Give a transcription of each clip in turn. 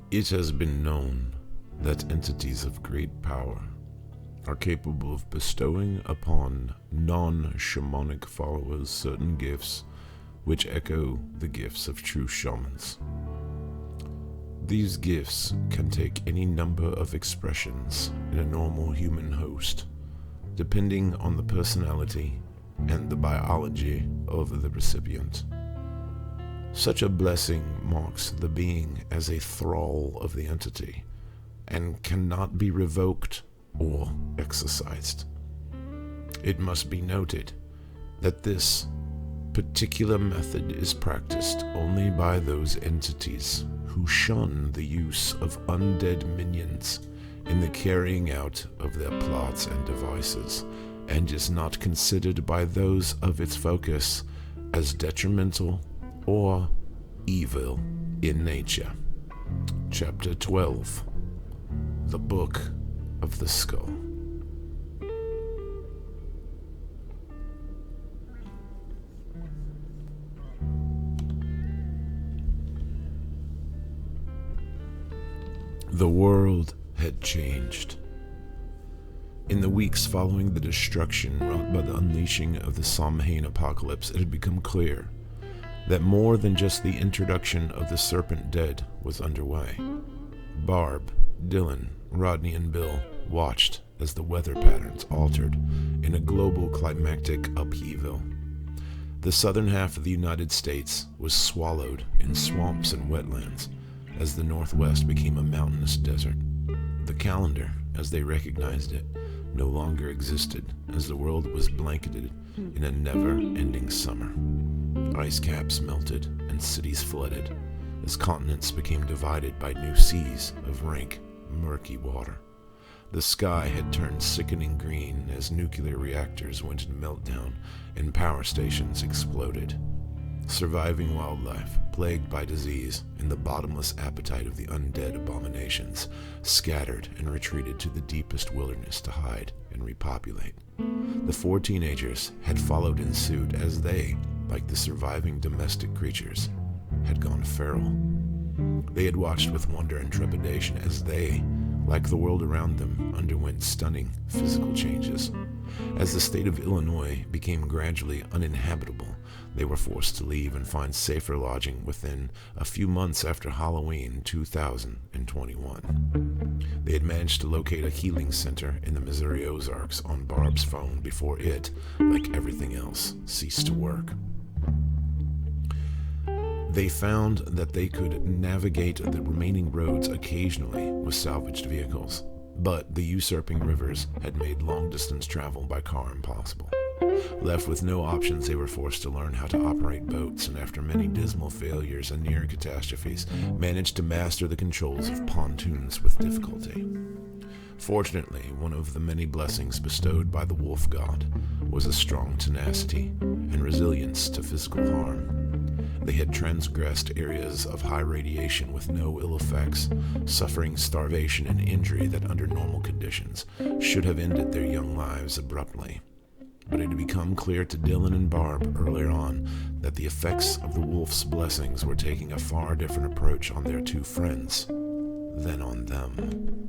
It has been known that entities of great power are capable of bestowing upon non-shamanic followers certain gifts which echo the gifts of true shamans. These gifts can take any number of expressions in a normal human host, depending on the personality and the biology of the recipient. Such a blessing marks the being as a thrall of the entity and cannot be revoked or exercised. It must be noted that this particular method is practiced only by those entities who shun the use of undead minions in the carrying out of their plots and devices, and is not considered by those of its focus as detrimental or evil in nature. Chapter 12. The Book of the Skull. The world had changed. In the weeks following the destruction wrought by the unleashing of the Samhain apocalypse, it had become clear that more than just the introduction of the Serpent Dead was underway. Barb, Dylan, Rodney, and Bill watched as the weather patterns altered in a global climactic upheaval. The southern half of the United States was swallowed in swamps and wetlands as the Northwest became a mountainous desert. The calendar, as they recognized it, no longer existed as the world was blanketed in a never-ending summer. Ice caps melted and cities flooded as continents became divided by new seas of rank, murky water. The sky had turned sickening green as nuclear reactors went into meltdown and power stations exploded. Surviving wildlife, plagued by disease and the bottomless appetite of the undead abominations, scattered and retreated to the deepest wilderness to hide and repopulate. The 4 teenagers had followed in suit as they, like the surviving domestic creatures, had gone feral. They had watched with wonder and trepidation as they, like the world around them, underwent stunning physical changes. As the state of Illinois became gradually uninhabitable, they were forced to leave and find safer lodging within a few months after Halloween 2021. They had managed to locate a healing center in the Missouri Ozarks on Barb's phone before it, like everything else, ceased to work. They found that they could navigate the remaining roads occasionally with salvaged vehicles, but the usurping rivers had made long-distance travel by car impossible. Left with no options, they were forced to learn how to operate boats, and after many dismal failures and near catastrophes, managed to master the controls of pontoons with difficulty. Fortunately, one of the many blessings bestowed by the wolf god was a strong tenacity and resilience to physical harm. They had transgressed areas of high radiation with no ill effects, suffering starvation and injury that under normal conditions should have ended their young lives abruptly. But it had become clear to Dylan and Barb earlier on that the effects of the wolf's blessings were taking a far different approach on their 2 friends than on them.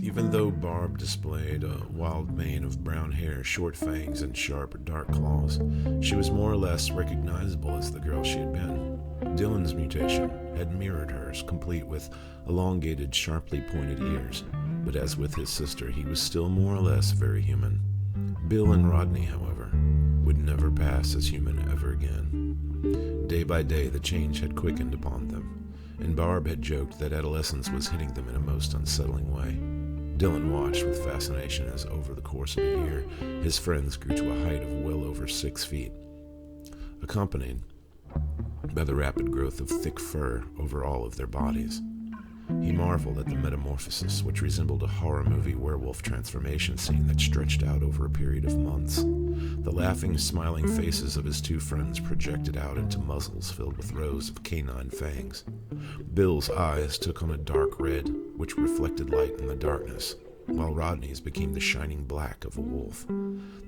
Even though Barb displayed a wild mane of brown hair, short fangs, and sharp, dark claws, she was more or less recognizable as the girl she had been. Dylan's mutation had mirrored hers, complete with elongated, sharply pointed ears, but as with his sister, he was still more or less very human. Bill and Rodney, however, would never pass as human ever again. Day by day, the change had quickened upon them, and Barb had joked that adolescence was hitting them in a most unsettling way. Dylan watched with fascination as, over the course of a year, his friends grew to a height of well over 6 feet, accompanied by the rapid growth of thick fur over all of their bodies. He marveled at the metamorphosis, which resembled a horror movie werewolf transformation scene that stretched out over a period of months. The laughing, smiling faces of his 2 friends projected out into muzzles filled with rows of canine fangs. Bill's eyes took on a dark red, which reflected light in the darkness, while Rodney's became the shining black of a wolf.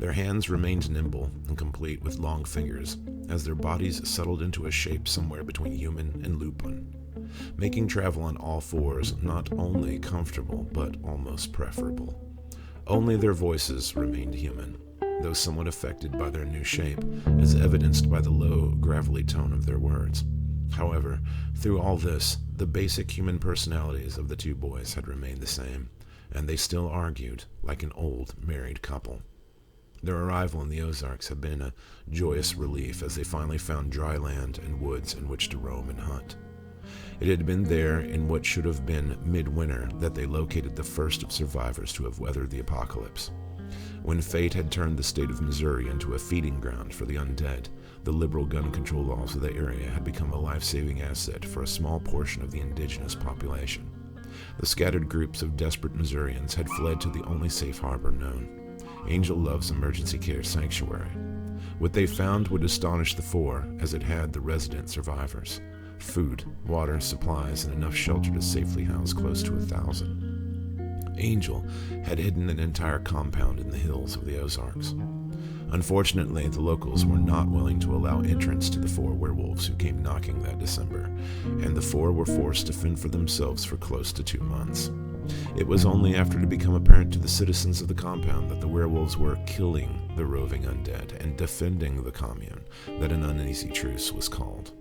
Their hands remained nimble and complete with long fingers, as their bodies settled into a shape somewhere between human and lupin, making travel on all fours not only comfortable but almost preferable. Only their voices remained human, though somewhat affected by their new shape, as evidenced by the low, gravelly tone of their words. However, through all this, the basic human personalities of the two boys had remained the same, and they still argued like an old married couple. Their arrival in the Ozarks had been a joyous relief as they finally found dry land and woods in which to roam and hunt. It had been there in what should have been midwinter that they located the first of survivors to have weathered the apocalypse. When fate had turned the state of Missouri into a feeding ground for the undead, the liberal gun control laws of the area had become a life-saving asset for a small portion of the indigenous population. The scattered groups of desperate Missourians had fled to the only safe harbor known, Angel Love's emergency care sanctuary. What they found would astonish the four, as it had the resident survivors: food, water, supplies, and enough shelter to safely house close to 1,000. Angel had hidden an entire compound in the hills of the Ozarks. Unfortunately, the locals were not willing to allow entrance to the four werewolves who came knocking that December, and the four were forced to fend for themselves for close to 2 months. It was only after it became apparent to the citizens of the compound that the werewolves were killing the roving undead and defending the commune that an uneasy truce was called.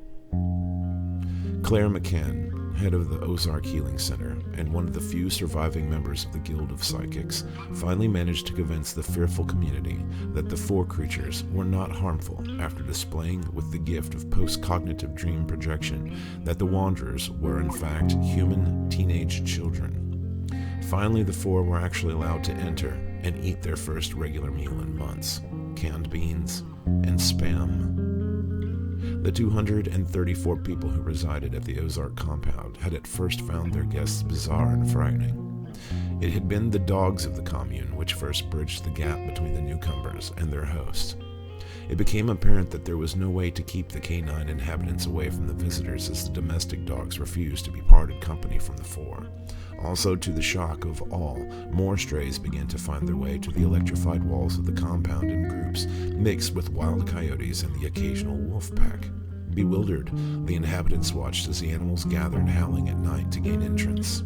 Claire McCann, head of the Ozark Healing Center and one of the few surviving members of the Guild of Psychics, finally managed to convince the fearful community that the four creatures were not harmful after displaying with the gift of post-cognitive dream projection that the Wanderers were in fact human teenage children. Finally, the four were actually allowed to enter and eat their first regular meal in months: canned beans and Spam. The 234 people who resided at the Ozark compound had at first found their guests bizarre and frightening. It had been the dogs of the commune which first bridged the gap between the newcomers and their host. It became apparent that there was no way to keep the canine inhabitants away from the visitors, as the domestic dogs refused to be parted company from the four. Also, to the shock of all, more strays began to find their way to the electrified walls of the compound in groups mixed with wild coyotes and the occasional wolf pack. Bewildered, the inhabitants watched as the animals gathered howling at night to gain entrance.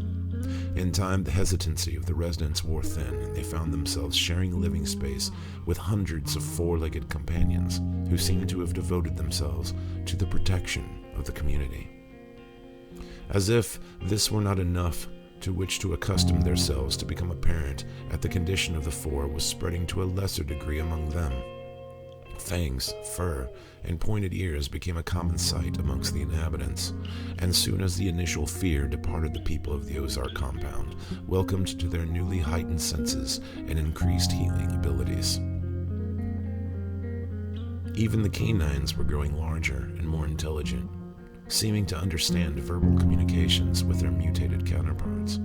In time, the hesitancy of the residents wore thin, and they found themselves sharing living space with hundreds of four-legged companions who seemed to have devoted themselves to the protection of the community. As if this were not enough to which to accustom themselves, to become apparent that the condition of the four was spreading to a lesser degree among them. Fangs, fur, and pointed ears became a common sight amongst the inhabitants, and soon as the initial fear departed, the people of the Ozark compound welcomed to their newly heightened senses and increased healing abilities. Even the canines were growing larger and more intelligent, seeming to understand verbal communications with their mutated counterparts.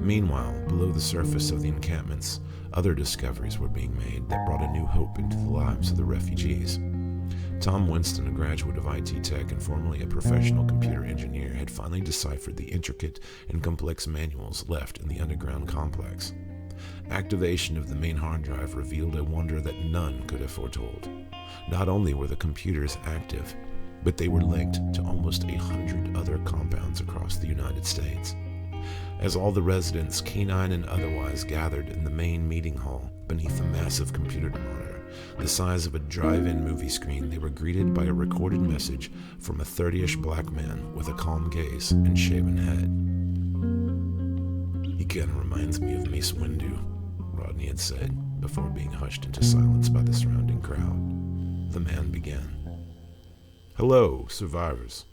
Meanwhile, below the surface of the encampments, other discoveries were being made that brought a new hope into the lives of the refugees. Tom Winston, a graduate of IT Tech and formerly a professional computer engineer, had finally deciphered the intricate and complex manuals left in the underground complex. Activation of the main hard drive revealed a wonder that none could have foretold. Not only were the computers active, but they were linked to almost 100 other compounds across the United States. As all the residents, canine and otherwise, gathered in the main meeting hall beneath a massive computer monitor, the size of a drive-in movie screen, they were greeted by a recorded message from a 30-ish black man with a calm gaze and shaven head. "He kinda reminds me of Mace Windu," Rodney had said, before being hushed into silence by the surrounding crowd. The man began. "Hello, survivors.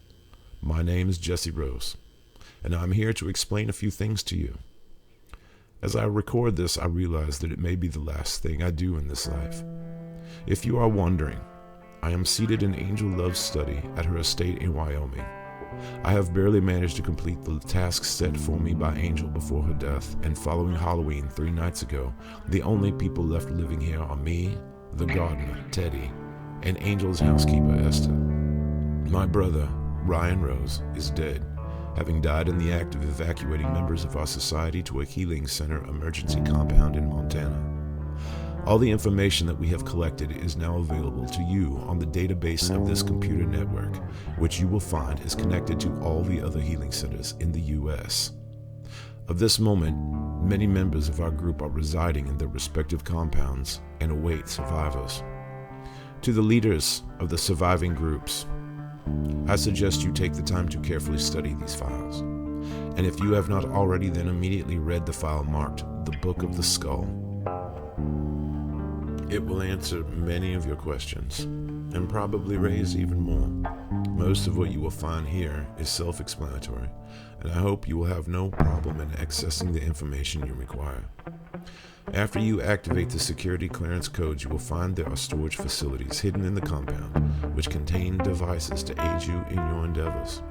My name is Jesse Rose, and I'm here to explain a few things to you. As I record this, I realize that it may be the last thing I do in this life. If you are wondering, I am seated in Angel Love's study at her estate in Wyoming. I have barely managed to complete the task set for me by Angel before her death, and following Halloween 3 nights ago, the only people left living here are me, the gardener, Teddy, and Angel's housekeeper, Esther. My brother, Ryan Rose, is dead, having died in the act of evacuating members of our society to a healing center emergency compound in Montana. All the information that we have collected is now available to you on the database of this computer network, which you will find is connected to all the other healing centers in the U.S. Of this moment, many members of our group are residing in their respective compounds and await survivors. To the leaders of the surviving groups, I suggest you take the time to carefully study these files. And if you have not already, then immediately read the file marked The Book of the Skull. It will answer many of your questions, and probably raise even more. Most of what you will find here is self-explanatory, and I hope you will have no problem in accessing the information you require. After you activate the security clearance codes, you will find there are storage facilities hidden in the compound, which contain devices to aid you in your endeavors.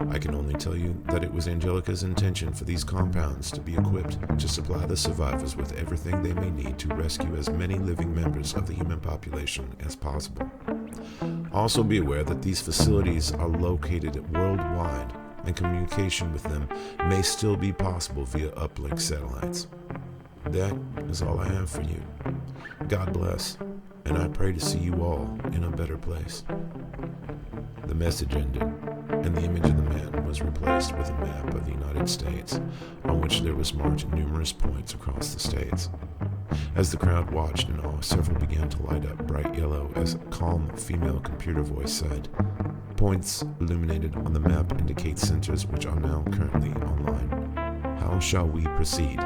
I can only tell you that it was Angelica's intention for these compounds to be equipped to supply the survivors with everything they may need to rescue as many living members of the human population as possible. Also be aware that these facilities are located worldwide, and communication with them may still be possible via uplink satellites. That is all I have for you. God bless, and I pray to see you all in a better place. The message ended, and the image of the man was replaced with a map of the United States, on which there was marked numerous points across the states. As the crowd watched in awe, several began to light up bright yellow as a calm female computer voice said, "Points illuminated on the map indicate centers which are now currently online. How shall we proceed?"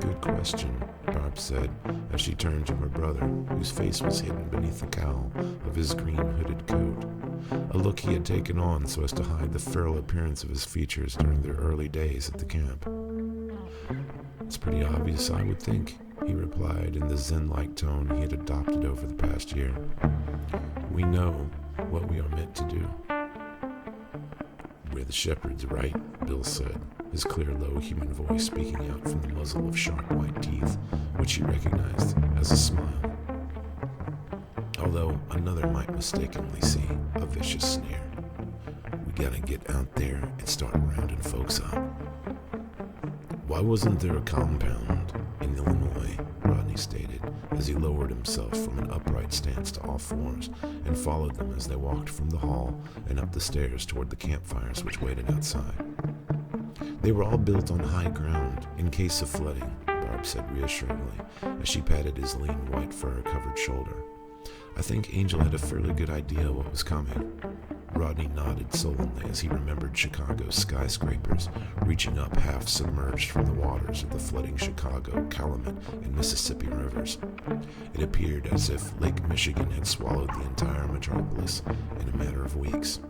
"Good question," Barb said, as she turned to her brother, whose face was hidden beneath the cowl of his green hooded coat, a look he had taken on so as to hide the feral appearance of his features during their early days at the camp. "It's pretty obvious, I would think," he replied in the zen-like tone he had adopted over the past year. "We know what we are meant to do." "We're the shepherds, right?" Bill said, his clear, low human voice speaking out from the muzzle of sharp white teeth, which he recognized as a smile. Although another might mistakenly see a vicious sneer. "We gotta get out there and start rounding folks up." "Why wasn't there a compound in Illinois?" Rodney stated, as he lowered himself from an upright stance to all fours and followed them as they walked from the hall and up the stairs toward the campfires which waited outside. "They were all built on high ground in case of flooding," Barb said reassuringly as she patted his lean white fur-covered shoulder. "I think Angel had a fairly good idea what was coming." Rodney nodded sullenly as he remembered Chicago's skyscrapers reaching up half-submerged from the waters of the flooding Chicago, Calumet, and Mississippi rivers. It appeared as if Lake Michigan had swallowed the entire metropolis in a matter of weeks.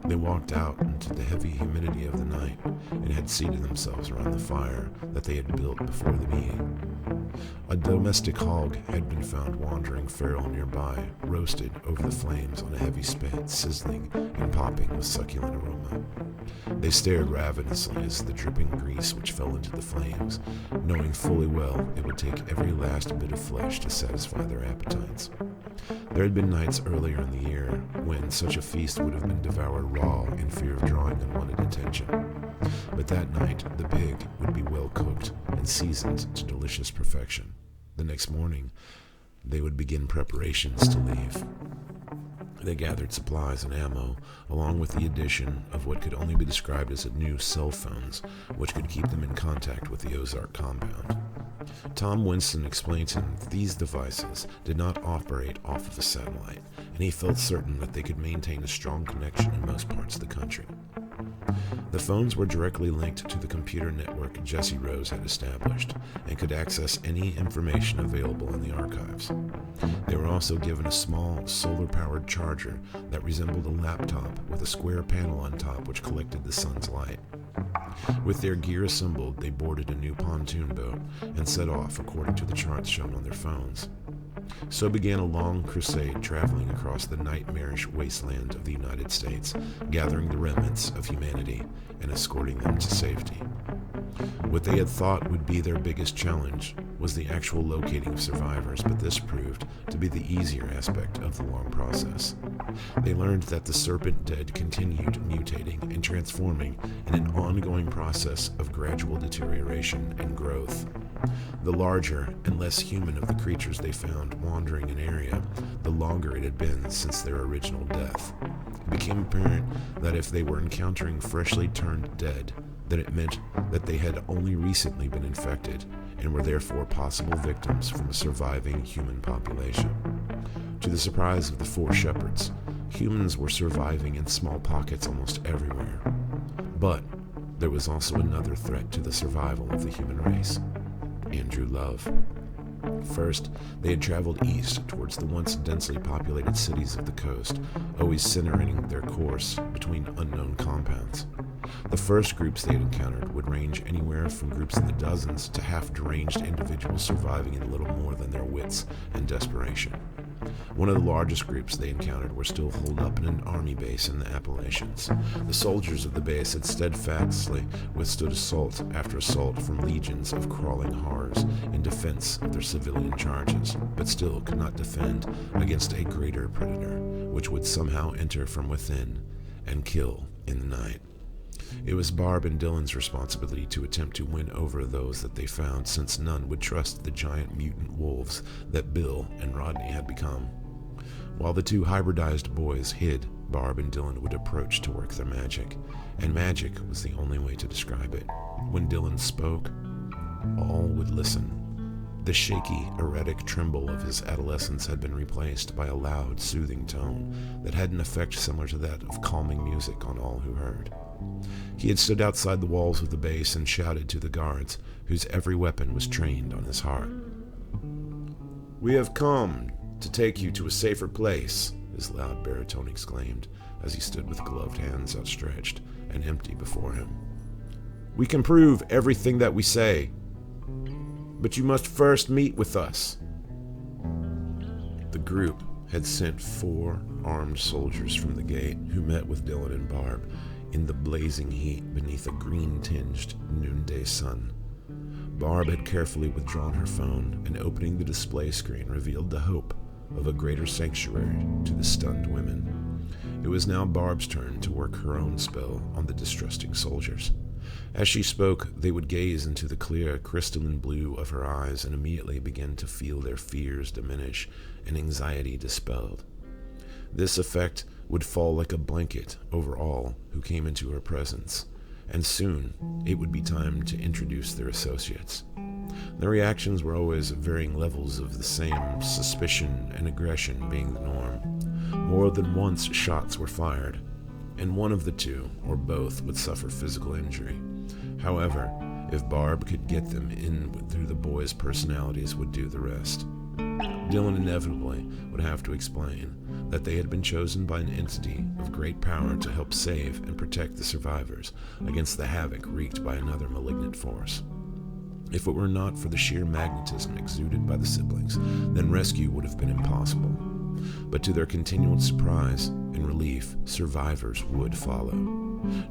They walked out into the heavy humidity of the night and had seated themselves around the fire that they had built before the meeting. A domestic hog had been found wandering feral nearby, roasted over the flames on a heavy spit, sizzling and popping with succulent aroma. They stared ravenously as the dripping grease which fell into the flames, knowing fully well it would take every last bit of flesh to satisfy their appetites. There had been nights earlier in the year when such a feast would have been devoured raw in fear of drawing unwanted attention. But that night, the pig would be well cooked and seasoned to delicious perfection. The next morning, they would begin preparations to leave. They gathered supplies and ammo, along with the addition of what could only be described as new cell phones, which could keep them in contact with the Ozark compound. Tom Winston explained to him that these devices did not operate off of a satellite, and he felt certain that they could maintain a strong connection in most parts of the country. The phones were directly linked to the computer network Jesse Rose had established and could access any information available in the archives. They were also given a small solar-powered charger that resembled a laptop with a square panel on top which collected the sun's light. With their gear assembled, they boarded a new pontoon boat and set off according to the charts shown on their phones. So began a long crusade traveling across the nightmarish wasteland of the United States, gathering the remnants of humanity and escorting them to safety. What they had thought would be their biggest challenge was the actual locating of survivors, but this proved to be the easier aspect of the long process. They learned that the serpent dead continued mutating and transforming in an ongoing process of gradual deterioration and growth. The larger and less human of the creatures they found wandering an area, the longer it had been since their original death. It became apparent that if they were encountering freshly turned dead, then it meant that they had only recently been infected and were therefore possible victims from a surviving human population. To the surprise of the four shepherds, humans were surviving in small pockets almost everywhere. But there was also another threat to the survival of the human race: Andrew Love. First, they had traveled east towards the once densely populated cities of the coast, always centering their course between unknown compounds. The first groups they had encountered would range anywhere from groups in the dozens to half-deranged individuals surviving in little more than their wits and desperation. One of the largest groups they encountered were still holed up in an army base in the Appalachians. The soldiers of the base had steadfastly withstood assault after assault from legions of crawling horrors in defense of their civilian charges, but still could not defend against a greater predator, which would somehow enter from within and kill in the night. It was Barb and Dylan's responsibility to attempt to win over those that they found, since none would trust the giant mutant wolves that Bill and Rodney had become. While the two hybridized boys hid, Barb and Dylan would approach to work their magic, and magic was the only way to describe it. When Dylan spoke, all would listen. The shaky, erratic tremble of his adolescence had been replaced by a loud, soothing tone that had an effect similar to that of calming music on all who heard. He had stood outside the walls of the base and shouted to the guards, whose every weapon was trained on his heart. "We have come to take you to a safer place," his loud baritone exclaimed, as he stood with gloved hands outstretched and empty before him. "We can prove everything that we say, but you must first meet with us." The group had sent 4 armed soldiers from the gate, who met with Dylan and Barb in the blazing heat beneath a green-tinged noonday sun. Barb had carefully withdrawn her phone, and opening the display screen revealed the hope of a greater sanctuary to the stunned women. It was now Barb's turn to work her own spell on the distrusting soldiers. As she spoke, they would gaze into the clear, crystalline blue of her eyes and immediately begin to feel their fears diminish and anxiety dispelled. This effect would fall like a blanket over all who came into her presence, and soon it would be time to introduce their associates. Their reactions were always at varying levels of the same suspicion and aggression being the norm. More than once shots were fired, and one of the two, or both, would suffer physical injury. However, if Barb could get them in through the boys' personalities would do the rest. Dylan inevitably would have to explain that they had been chosen by an entity of great power to help save and protect the survivors against the havoc wreaked by another malignant force. If it were not for the sheer magnetism exuded by the siblings, then rescue would have been impossible. But to their continual surprise and relief, survivors would follow.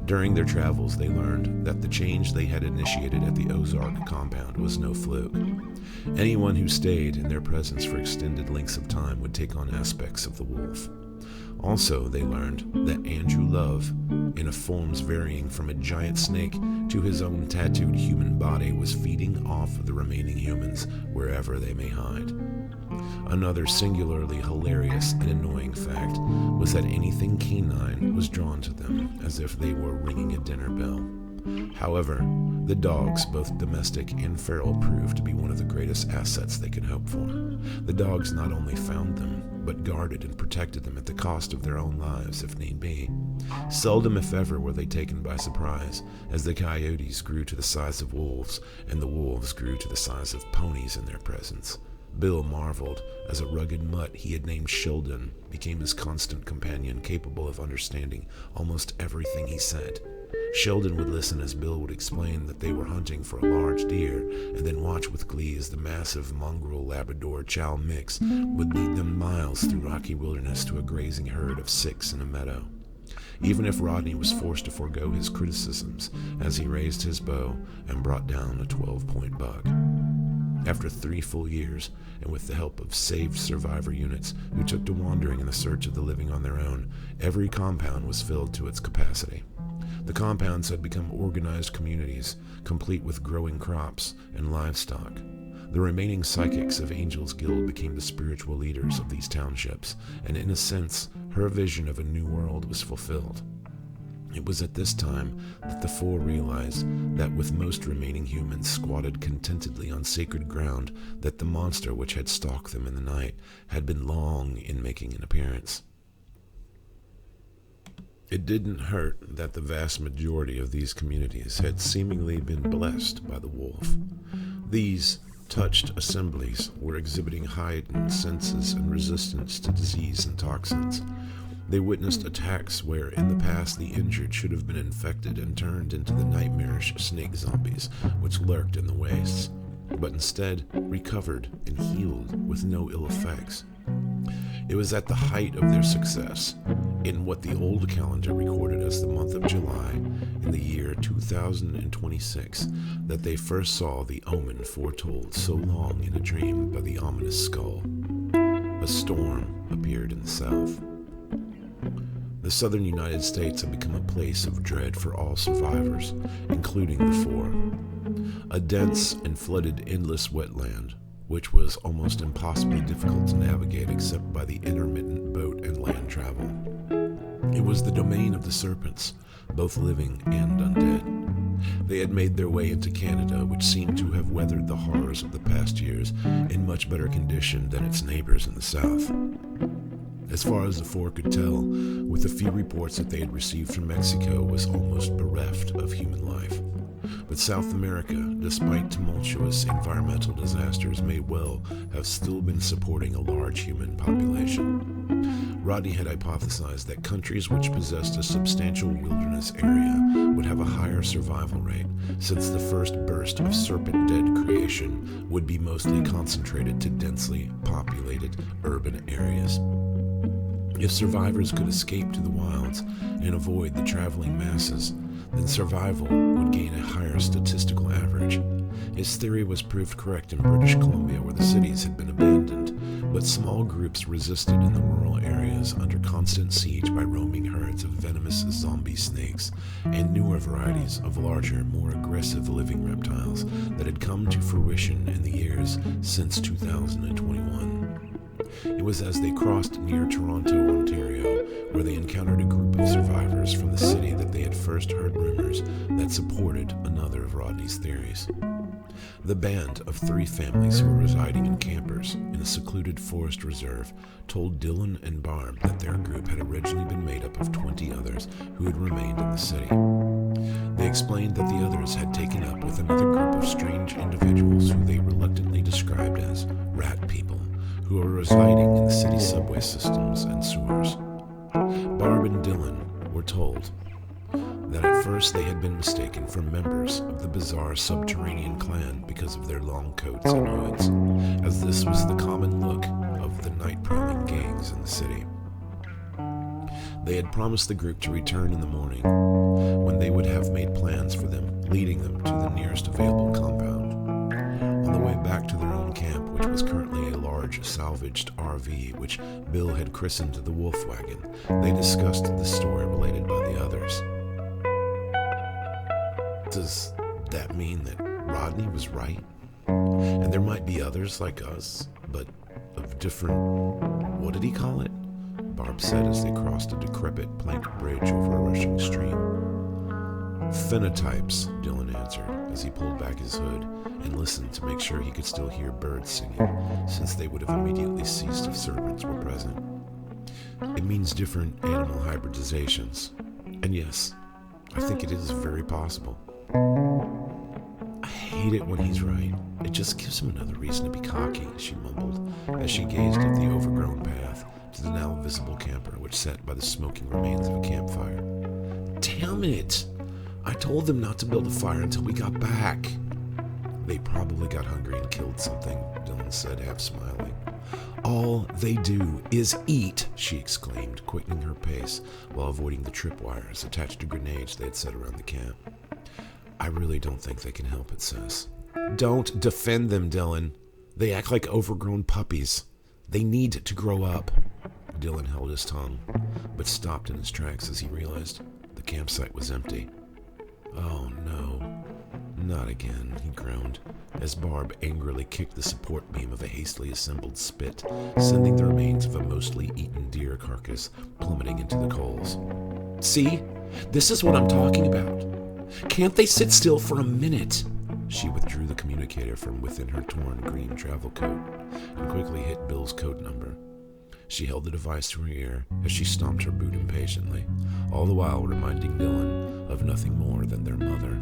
During their travels, they learned that the change they had initiated at the Ozark compound was no fluke. Anyone who stayed in their presence for extended lengths of time would take on aspects of the wolf. Also, they learned that Andrew Love, in forms varying from a giant snake to his own tattooed human body, was feeding off the remaining humans wherever they may hide. Another singularly hilarious and annoying fact was that anything canine was drawn to them as if they were ringing a dinner bell. However, the dogs, both domestic and feral, proved to be one of the greatest assets they could hope for. The dogs not only found them, but guarded and protected them at the cost of their own lives, if need be. Seldom, if ever, were they taken by surprise, as the coyotes grew to the size of wolves, and the wolves grew to the size of ponies in their presence. Bill marveled as a rugged mutt he had named Sheldon became his constant companion, capable of understanding almost everything he said. Sheldon would listen as Bill would explain that they were hunting for a large deer, and then watch with glee as the massive mongrel Labrador Chow mix would lead them miles through rocky wilderness to a grazing herd of 6 in a meadow. Even if Rodney was forced to forego his criticisms as he raised his bow and brought down a 12-point buck. After 3 full years, and with the help of saved survivor units who took to wandering in the search of the living on their own, every compound was filled to its capacity. The compounds had become organized communities, complete with growing crops and livestock. The remaining psychics of Angel's Guild became the spiritual leaders of these townships, and in a sense, her vision of a new world was fulfilled. It was at this time that the four realized that with most remaining humans squatted contentedly on sacred ground, that the monster which had stalked them in the night had been long in making an appearance. It didn't hurt that the vast majority of these communities had seemingly been blessed by the wolf. These touched assemblies were exhibiting heightened senses and resistance to disease and toxins. They witnessed attacks where in the past the injured should have been infected and turned into the nightmarish snake zombies which lurked in the wastes, but instead recovered and healed with no ill effects. It was at the height of their success, in what the old calendar recorded as the month of July in the year 2026, that they first saw the omen foretold so long in a dream by the ominous skull. A storm appeared in the south. The southern United States had become a place of dread for all survivors, including the four. A dense and flooded endless wetland, which was almost impossibly difficult to navigate except by the intermittent boat and land travel. It was the domain of the serpents, both living and undead. They had made their way into Canada, which seemed to have weathered the horrors of the past years in much better condition than its neighbors in the south. As far as the four could tell, with the few reports that they had received from Mexico, was almost bereft of human life. But South America, despite tumultuous environmental disasters, may well have still been supporting a large human population. Rodney had hypothesized that countries which possessed a substantial wilderness area would have a higher survival rate, since the first burst of serpent-dead creation would be mostly concentrated to densely populated urban areas. If survivors could escape to the wilds and avoid the traveling masses, then survival would gain a higher statistical average. His theory was proved correct in British Columbia, where the cities had been abandoned, but small groups resisted in the rural areas under constant siege by roaming herds of venomous zombie snakes and newer varieties of larger, more aggressive living reptiles that had come to fruition in the years since 2021. It was as they crossed near Toronto, Ontario, where they encountered a group of survivors from the city that they had first heard rumors that supported another of Rodney's theories. The band of 3 families who were residing in campers in a secluded forest reserve told Dylan and Barb that their group had originally been made up of 20 others who had remained in the city. They explained that the others had taken up with another group of strange individuals who they reluctantly described as rat people, who were residing in the city subway systems and sewers. Barb and Dylan were told that at first they had been mistaken for members of the bizarre subterranean clan because of their long coats and hoods, as this was the common look of the night-prowling gangs in the city. They had promised the group to return in the morning, when they would have made plans for them, leading them to the nearest available compound. On the way back to their own camp, which was currently a large salvaged RV, which Bill had christened the Wolf Wagon, they discussed the story related by the others. Does that mean that Rodney was right? And there might be others like us, but of different... what did he call it? Barb said as they crossed a decrepit plank bridge over a rushing stream. Phenotypes, Dylan answered, as he pulled back his hood and listened to make sure he could still hear birds singing, since they would have immediately ceased if serpents were present. It means different animal hybridizations. And yes, I think it is very possible. I hate it when he's right. It just gives him another reason to be cocky, she mumbled, as she gazed at the overgrown path to the now visible camper, which sat by the smoking remains of a campfire. Damn it! I told them not to build a fire until we got back. They probably got hungry and killed something, Dylan said, half smiling. All they do is eat, she exclaimed, quickening her pace while avoiding the tripwires attached to grenades they had set around the camp. I really don't think they can help it, sis. Don't defend them, Dylan. They act like overgrown puppies. They need to grow up. Dylan held his tongue, but stopped in his tracks as he realized the campsite was empty. Oh no, not again, he groaned, as Barb angrily kicked the support beam of a hastily assembled spit, sending the remains of a mostly eaten deer carcass plummeting into the coals. See? This is what I'm talking about. Can't they sit still for a minute? She withdrew the communicator from within her torn green travel coat and quickly hit Bill's code number. She held the device to her ear as she stomped her boot impatiently, all the while reminding Dylan of nothing more than their mother.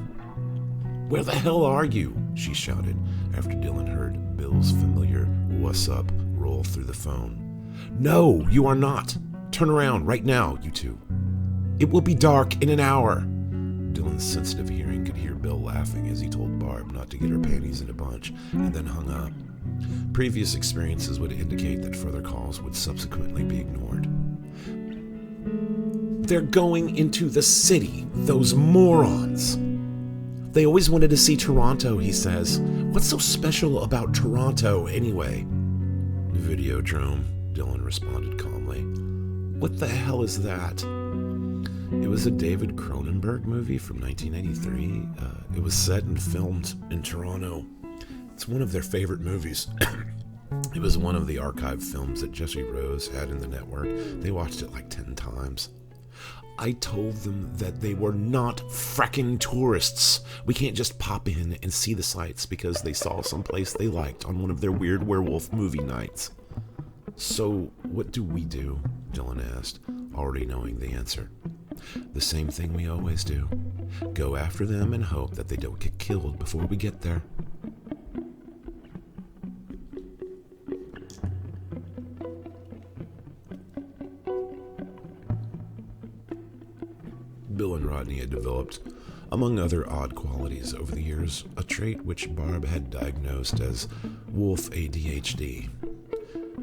"Where the hell are you?" she shouted after Dylan heard Bill's familiar "what's up" roll through the phone. "No, you are not. Turn around right now, you two. It will be dark in an hour." Dylan's sensitive hearing could hear Bill laughing as he told Barb not to get her panties in a bunch and then hung up. Previous experiences would indicate that further calls would subsequently be ignored. "They're going into the city, those morons. They always wanted to see Toronto," he says. "What's so special about Toronto, anyway?" "Videodrome," Dylan responded calmly. "What the hell is that?" It was a David Cronenberg movie from 1983. It was set and filmed in Toronto. It's one of their favorite movies. It was one of the archive films that Jesse Rose had in the network. They watched it like 10 times. I told them that they were not fracking tourists. We can't just pop in and see the sights because they saw someplace they liked on one of their weird werewolf movie nights. "So what do we do?" Dylan asked, already knowing the answer. "The same thing we always do. Go after them and hope that they don't get killed before we get there." Bill and Rodney had developed, among other odd qualities over the years, a trait which Barb had diagnosed as wolf ADHD.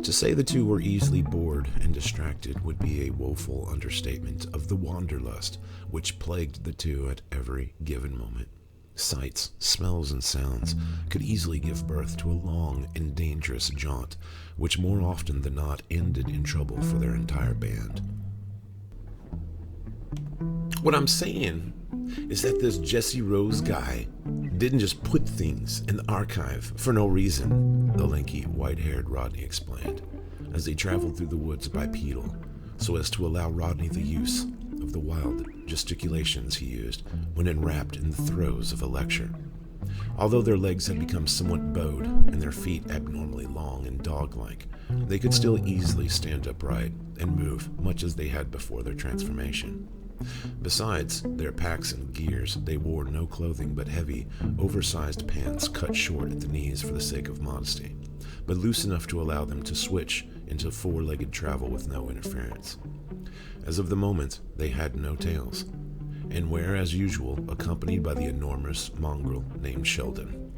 To say the two were easily bored and distracted would be a woeful understatement of the wanderlust which plagued the two at every given moment. Sights, smells, and sounds could easily give birth to a long and dangerous jaunt, which more often than not ended in trouble for their entire band. What I'm saying is that this Jesse Rose guy didn't just put things in the archive for no reason, the lanky, white-haired Rodney explained, as they traveled through the woods bipedal, so as to allow Rodney the use of the wild gesticulations he used when enwrapped in the throes of a lecture. Although their legs had become somewhat bowed and their feet abnormally long and dog-like, they could still easily stand upright and move much as they had before their transformation. Besides their packs and gears, they wore no clothing but heavy, oversized pants cut short at the knees for the sake of modesty, but loose enough to allow them to switch into four-legged travel with no interference. As of the moment, they had no tails, and were, as usual, accompanied by the enormous mongrel named Sheldon.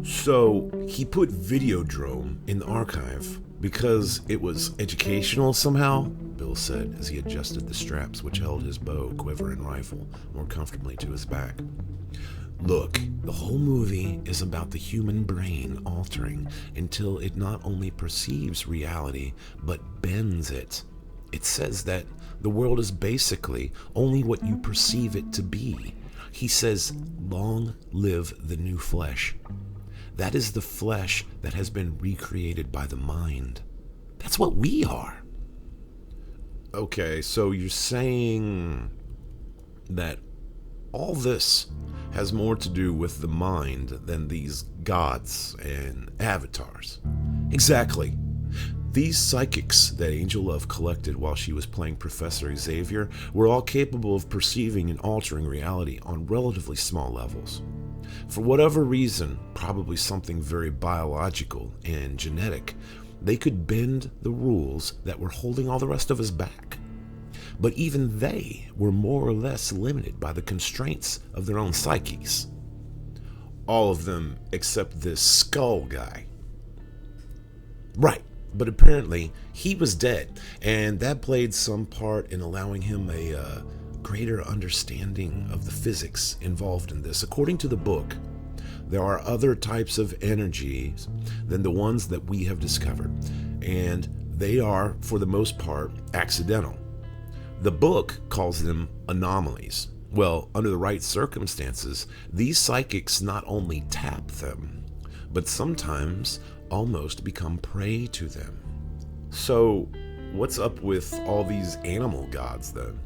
"So, he put Videodrome in the archive because it was educational somehow?" Bill said as he adjusted the straps which held his bow, quiver, and rifle more comfortably to his back. "Look, the whole movie is about the human brain altering until it not only perceives reality, but bends it. It says that the world is basically only what you perceive it to be. He says, 'Long live the new flesh.' That is the flesh that has been recreated by the mind. That's what we are." Okay, so you're saying that all this has more to do with the mind than these gods and avatars. Exactly. These psychics that Angel Love collected while she was playing Professor Xavier were all capable of perceiving and altering reality on relatively small levels. For whatever reason, probably something very biological and genetic, they could bend the rules that were holding all the rest of us back. But even they were more or less limited by the constraints of their own psyches. All of them except this skull guy. Right, but apparently he was dead, and that played some part in allowing him a greater understanding of the physics involved in this. According to the book, there are other types of energies than the ones that we have discovered, and they are, for the most part, accidental. The book calls them anomalies, Well, under the right circumstances, these psychics not only tap them, but sometimes almost become prey to them. So, what's up with all these animal gods then?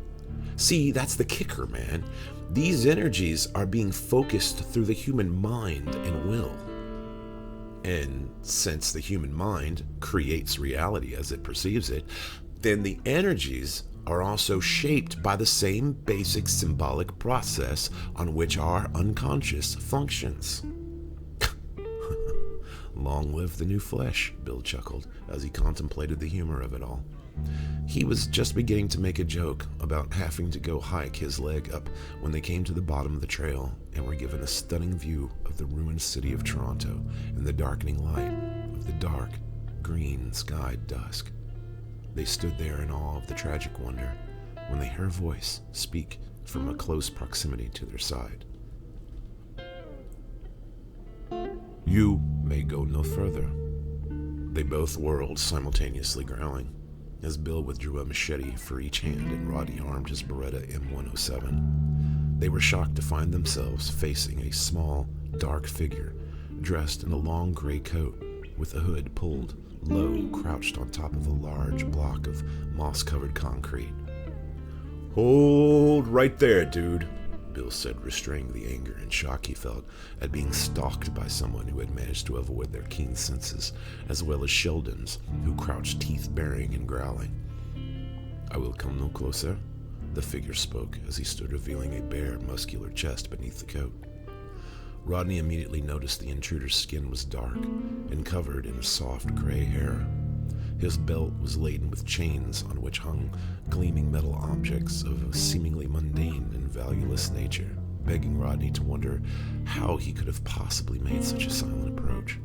See, that's the kicker, man. These energies are being focused through the human mind and will. And since the human mind creates reality as it perceives it, then the energies are also shaped by the same basic symbolic process on which our unconscious functions. Long live the new flesh, Bill chuckled as he contemplated the humor of it all. He was just beginning to make a joke about having to go hike his leg up when they came to the bottom of the trail and were given a stunning view of the ruined city of Toronto in the darkening light of the dark, green skied dusk. They stood there in awe of the tragic wonder when they heard a voice speak from a close proximity to their side. You may go no further. They both whirled, simultaneously growling, as Bill withdrew a machete for each hand and Rodney armed his Beretta M107. They were shocked to find themselves facing a small, dark figure dressed in a long gray coat with a hood pulled low, crouched on top of a large block of moss-covered concrete. "Hold right there, dude," Bill said, restraining the anger and shock he felt at being stalked by someone who had managed to avoid their keen senses, as well as Sheldon's, who crouched teeth-baring and growling. "I will come no closer," the figure spoke as he stood revealing a bare, muscular chest beneath the coat. Rodney immediately noticed the intruder's skin was dark and covered in soft gray hair. His belt was laden with chains on which hung gleaming metal objects of a seemingly mundane and valueless nature, begging Rodney to wonder how he could have possibly made such a silent approach.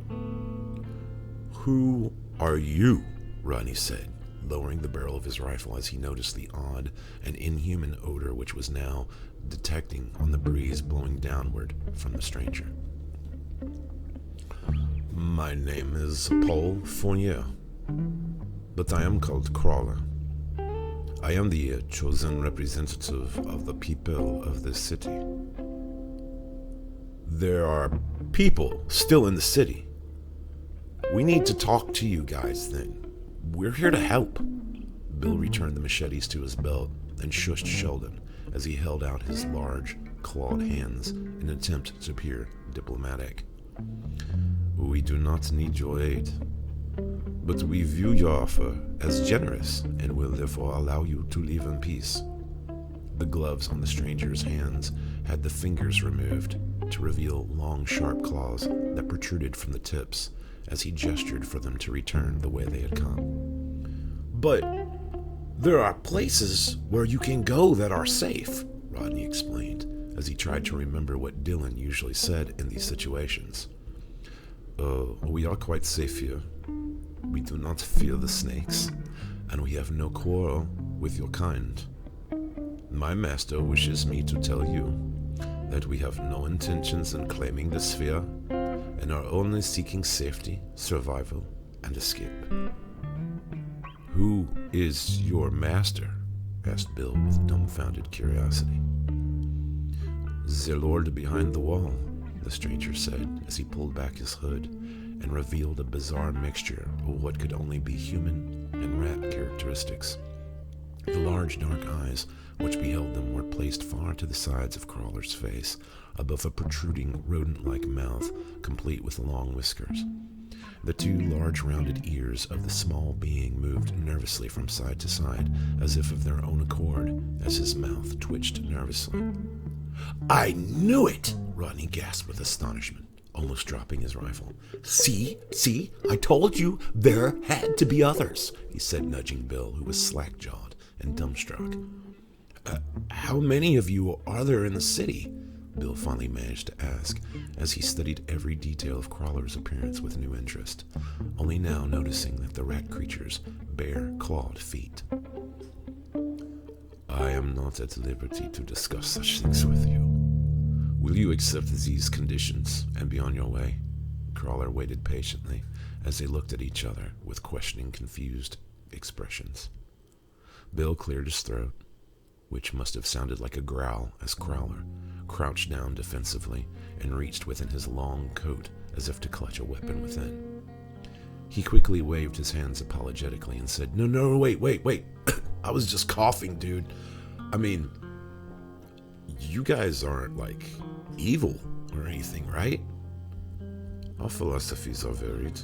"Who are you?" Rodney said, lowering the barrel of his rifle as he noticed the odd and inhuman odor which was now detecting on the breeze blowing downward from the stranger. "My name is Paul Fournier, but I am called Crawler. I am the chosen representative of the people of this city." "There are people still in the city. We need to talk to you guys then. We're here to help." Bill returned the machetes to his belt and shushed Sheldon as he held out his large, clawed hands in an attempt to appear diplomatic. "We do not need your aid, but we view your offer as generous and will therefore allow you to leave in peace." The gloves on the stranger's hands had the fingers removed to reveal long, sharp claws that protruded from the tips as he gestured for them to return the way they had come. "But there are places where you can go that are safe," Rodney explained as he tried to remember what Dylan usually said in these situations. We are quite safe here. We do not fear the snakes, and we have no quarrel with your kind. My master wishes me to tell you that we have no intentions in claiming the sphere and are only seeking safety, survival, and escape." "Who is your master?" asked Bill with dumbfounded curiosity. "The Lord behind the wall," the stranger said as he pulled back his hood and revealed a bizarre mixture of what could only be human and rat characteristics. The large dark eyes which beheld them were placed far to the sides of Crawler's face, above a protruding rodent-like mouth, complete with long whiskers. The two large rounded ears of the small being moved nervously from side to side, as if of their own accord, as his mouth twitched nervously. "I knew it!" Rodney gasped with astonishment, almost dropping his rifle. See, I told you there had to be others," he said, nudging Bill, who was slack-jawed and dumbstruck. How many of you are there in the city?" Bill finally managed to ask, as he studied every detail of Crawler's appearance with new interest, only now noticing that the rat creature's bare, clawed feet. "I am not at liberty to discuss such things with you. Will you accept these conditions and be on your way?" Crawler waited patiently as they looked at each other with questioning, confused expressions. Bill cleared his throat. which must have sounded like a growl as Crowler crouched down defensively and reached within his long coat as if to clutch a weapon within. He quickly waved his hands apologetically and said, No, wait. I was just coughing, dude. I mean, you guys aren't, like, evil or anything, right? Our philosophies are varied,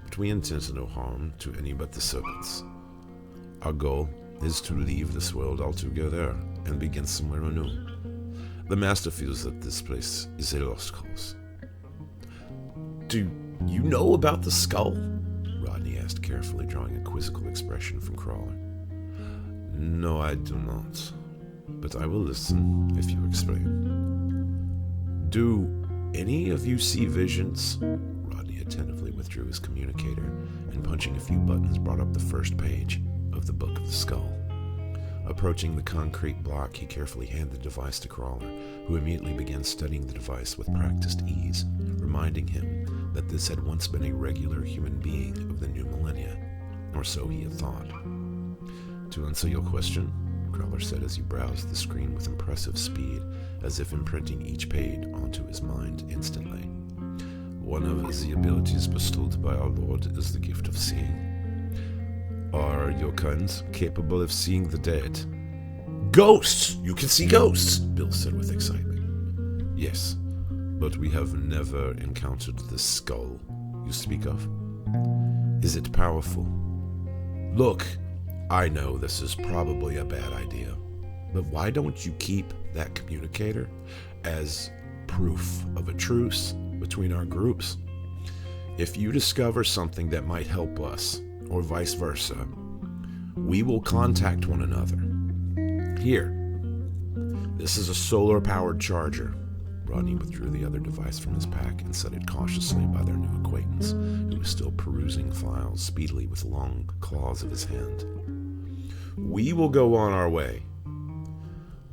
but we intend no harm to any but the servants. Our goal is to leave this world altogether and begin somewhere anew. The master feels that this place is a lost cause. Do you know about the skull? Rodney asked carefully, drawing a quizzical expression from Crawler. No, I do not, but I will listen if you explain. Do any of you see visions? Rodney attentively withdrew his communicator and, punching a few buttons, brought up the first page of the Book of the Skull. Approaching the concrete block, he carefully handed the device to Crawler, who immediately began studying the device with practiced ease, reminding him that this had once been a regular human being of the new millennia, or so he had thought. To answer your question, Crawler said as he browsed the screen with impressive speed, as if imprinting each page onto his mind instantly. One of the abilities bestowed by our Lord is the gift of seeing. Are your kind capable of seeing the dead? Ghosts! You can see ghosts! Bill said with excitement. Yes, but we have never encountered the skull you speak of. Is it powerful? Look, I know this is probably a bad idea, but why don't you keep that communicator as proof of a truce between our groups? If you discover something that might help us, or vice versa, we will contact one another. Here, this is a solar-powered charger. Rodney withdrew the other device from his pack and set it cautiously by their new acquaintance, who was still perusing files speedily with long claws of his hand. We will go on our way,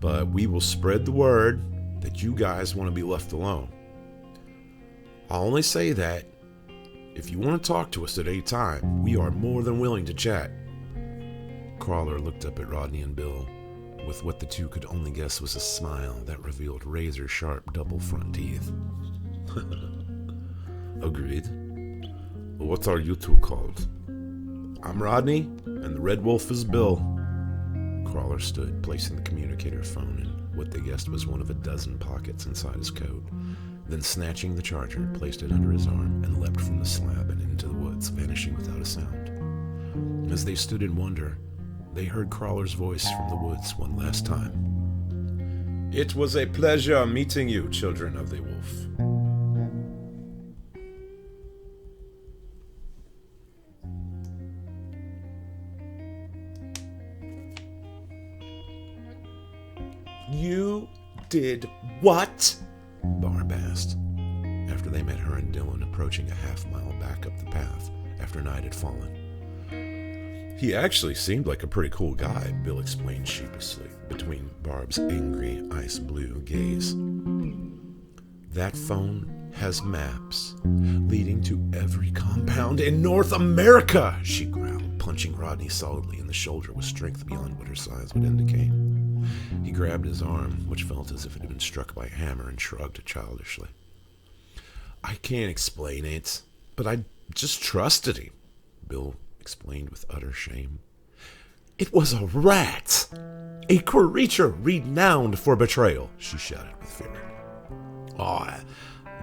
but we will spread the word that you guys want to be left alone. I'll only say that if you want to talk to us at any time, we are more than willing to chat. Crawler looked up at Rodney and Bill with what the two could only guess was a smile that revealed razor-sharp double front teeth. Agreed. What are you two called? I'm Rodney, and the Red Wolf is Bill. Crawler stood, placing the communicator phone in what they guessed was one of a dozen pockets inside his coat. Then, snatching the charger, placed it under his arm and leapt from the slab and into the woods, vanishing without a sound. As they stood in wonder, they heard Crawler's voice from the woods one last time. It was a pleasure meeting you, children of the wolf. You did what? Barb asked, after they met her and Dylan approaching a half-mile back up the path after night had fallen. He actually seemed like a pretty cool guy, Bill explained sheepishly, between Barb's angry, ice-blue gaze. That phone has maps leading to every compound in North America, she growled, punching Rodney solidly in the shoulder with strength beyond what her size would indicate. He grabbed his arm, which felt as if it had been struck by a hammer, and shrugged childishly. I can't explain it, but I just trusted him, Bill explained with utter shame. It was a rat! A creature renowned for betrayal, she shouted with fury. Oh,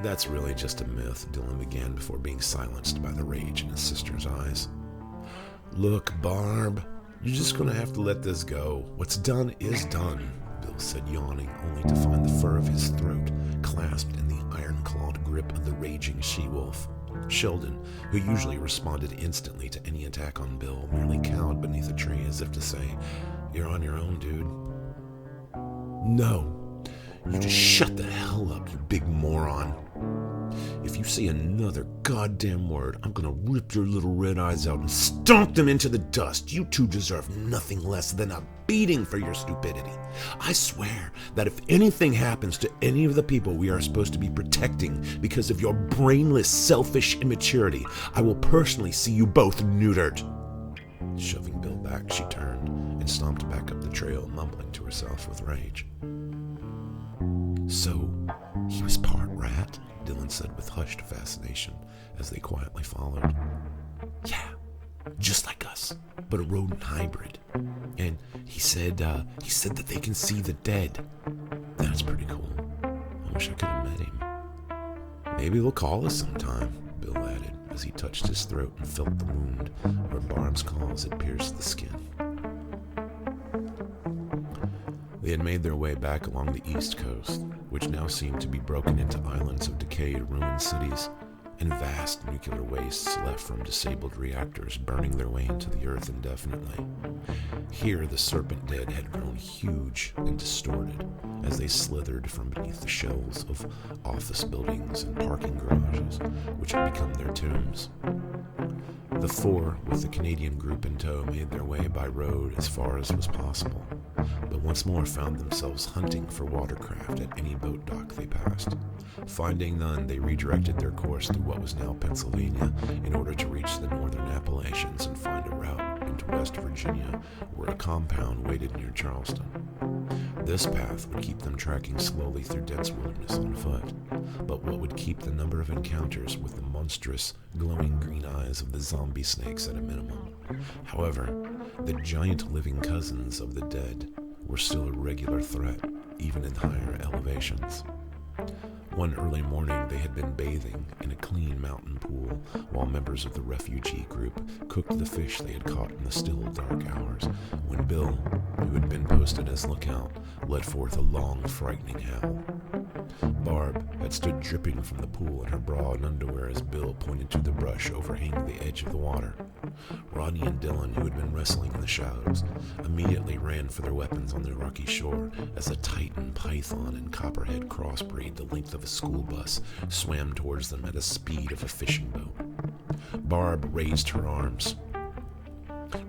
that's really just a myth, Dylan began before being silenced by the rage in his sister's eyes. Look, Barb, you're just going to have to let this go. What's done is done, Bill said, yawning, only to find the fur of his throat clasped in the iron-clawed grip of the raging she-wolf. Sheldon, who usually responded instantly to any attack on Bill, merely cowered beneath a tree as if to say, You're on your own, dude. No. You just shut the hell up, you big moron. If you say another goddamn word, I'm gonna rip your little red eyes out and stomp them into the dust. You two deserve nothing less than a beating for your stupidity. I swear that if anything happens to any of the people we are supposed to be protecting because of your brainless, selfish immaturity, I will personally see you both neutered. Shoving Bill back, she turned and stomped back up the trail, mumbling to herself with rage. "So, he was part rat?" Dylan said with hushed fascination as they quietly followed. "Yeah, just like us, but a rodent hybrid. And he said that they can see the dead. That's pretty cool. I wish I could have met him." "Maybe they'll call us sometime," Bill added as he touched his throat and felt the wound where Barb's claws had pierced the skin. They had made their way back along the east coast, which now seemed to be broken into islands of decayed, ruined cities and vast nuclear wastes left from disabled reactors burning their way into the earth indefinitely. Here, the serpent dead had grown huge and distorted as they slithered from beneath the shells of office buildings and parking garages, which had become their tombs. The four, with the Canadian group in tow, made their way by road as far as was possible, but once more found themselves hunting for watercraft at any boat dock they passed. Finding none, they redirected their course through what was now Pennsylvania in order to reach the northern Appalachians and find a route into West Virginia, where a compound waited near Charleston. This path would keep them tracking slowly through dense wilderness on foot, but what would keep the number of encounters with the monstrous, glowing green eyes of the zombie snakes at a minimum. However, the giant living cousins of the dead were still a regular threat, even in higher elevations. One early morning, they had been bathing in a clean mountain pool while members of the refugee group cooked the fish they had caught in the still dark hours, when Bill, who had been posted as lookout, let forth a long, frightening howl. Barb had stood dripping from the pool in her bra and underwear as Bill pointed to the brush overhanging the edge of the water. Rodney and Dylan, who had been wrestling in the shadows, immediately ran for their weapons on the rocky shore as a titan, python, and copperhead crossbreed the length of a school bus swam towards them at the speed of a fishing boat. Barb raised her arms,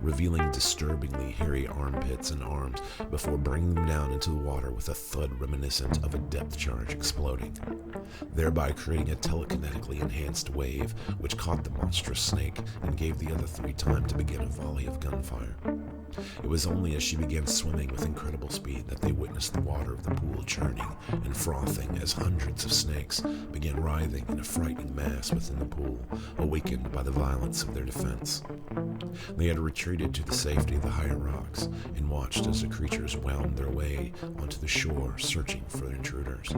revealing disturbingly hairy armpits and arms before bringing them down into the water with a thud reminiscent of a depth charge exploding, thereby creating a telekinetically enhanced wave which caught the monstrous snake and gave the other three time to begin a volley of gunfire. It was only as she began swimming with incredible speed that they witnessed the water of the pool churning and frothing as hundreds of snakes began writhing in a frightening mass within the pool, awakened by the violence of their defense. They had retreated to the safety of the higher rocks and watched as the creatures wound their way onto the shore, searching for intruders.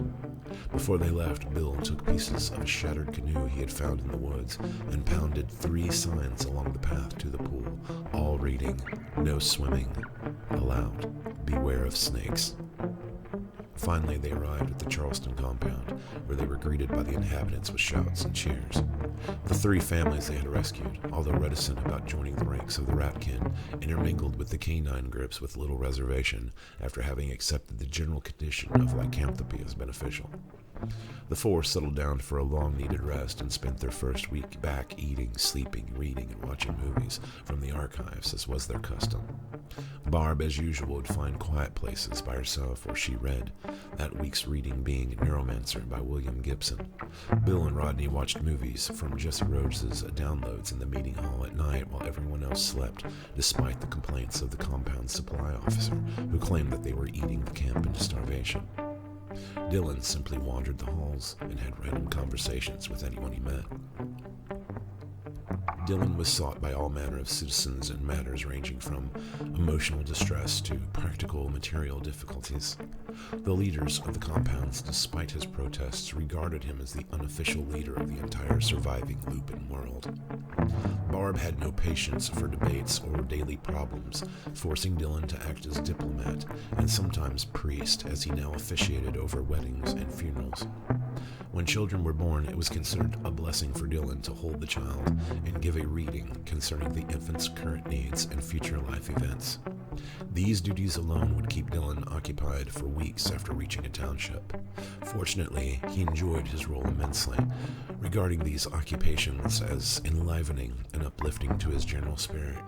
Before they left, Bill took pieces of a shattered canoe he had found in the woods and pounded 3 signs along the path to the pool, all reading, "No swimming allowed. Beware of snakes." Finally, they arrived at the Charleston compound, where they were greeted by the inhabitants with shouts and cheers. The 3 families they had rescued, although reticent about joining the ranks of the ratkin, intermingled with the canine groups with little reservation after having accepted the general condition of lycanthropy as beneficial. The 4 settled down for a long-needed rest and spent their first week back eating, sleeping, reading, and watching movies from the archives, as was their custom. Barb, as usual, would find quiet places by herself where she read, that week's reading being Neuromancer by William Gibson. Bill and Rodney watched movies from Jesse Rhodes's downloads in the meeting hall at night while everyone else slept, despite the complaints of the compound supply officer, who claimed that they were eating the camp into starvation. Dylan simply wandered the halls and had random conversations with anyone he met. Dylan was sought by all manner of citizens in matters ranging from emotional distress to practical material difficulties. The leaders of the compounds, despite his protests, regarded him as the unofficial leader of the entire surviving Lupin world. Barb had no patience for debates or daily problems, forcing Dylan to act as diplomat and sometimes priest, as he now officiated over weddings and funerals. When children were born, it was considered a blessing for Dylan to hold the child and give a reading concerning the infant's current needs and future life events. These duties alone would keep Dylan occupied for weeks after reaching a township. Fortunately, he enjoyed his role immensely, regarding these occupations as enlivening and uplifting to his general spirit.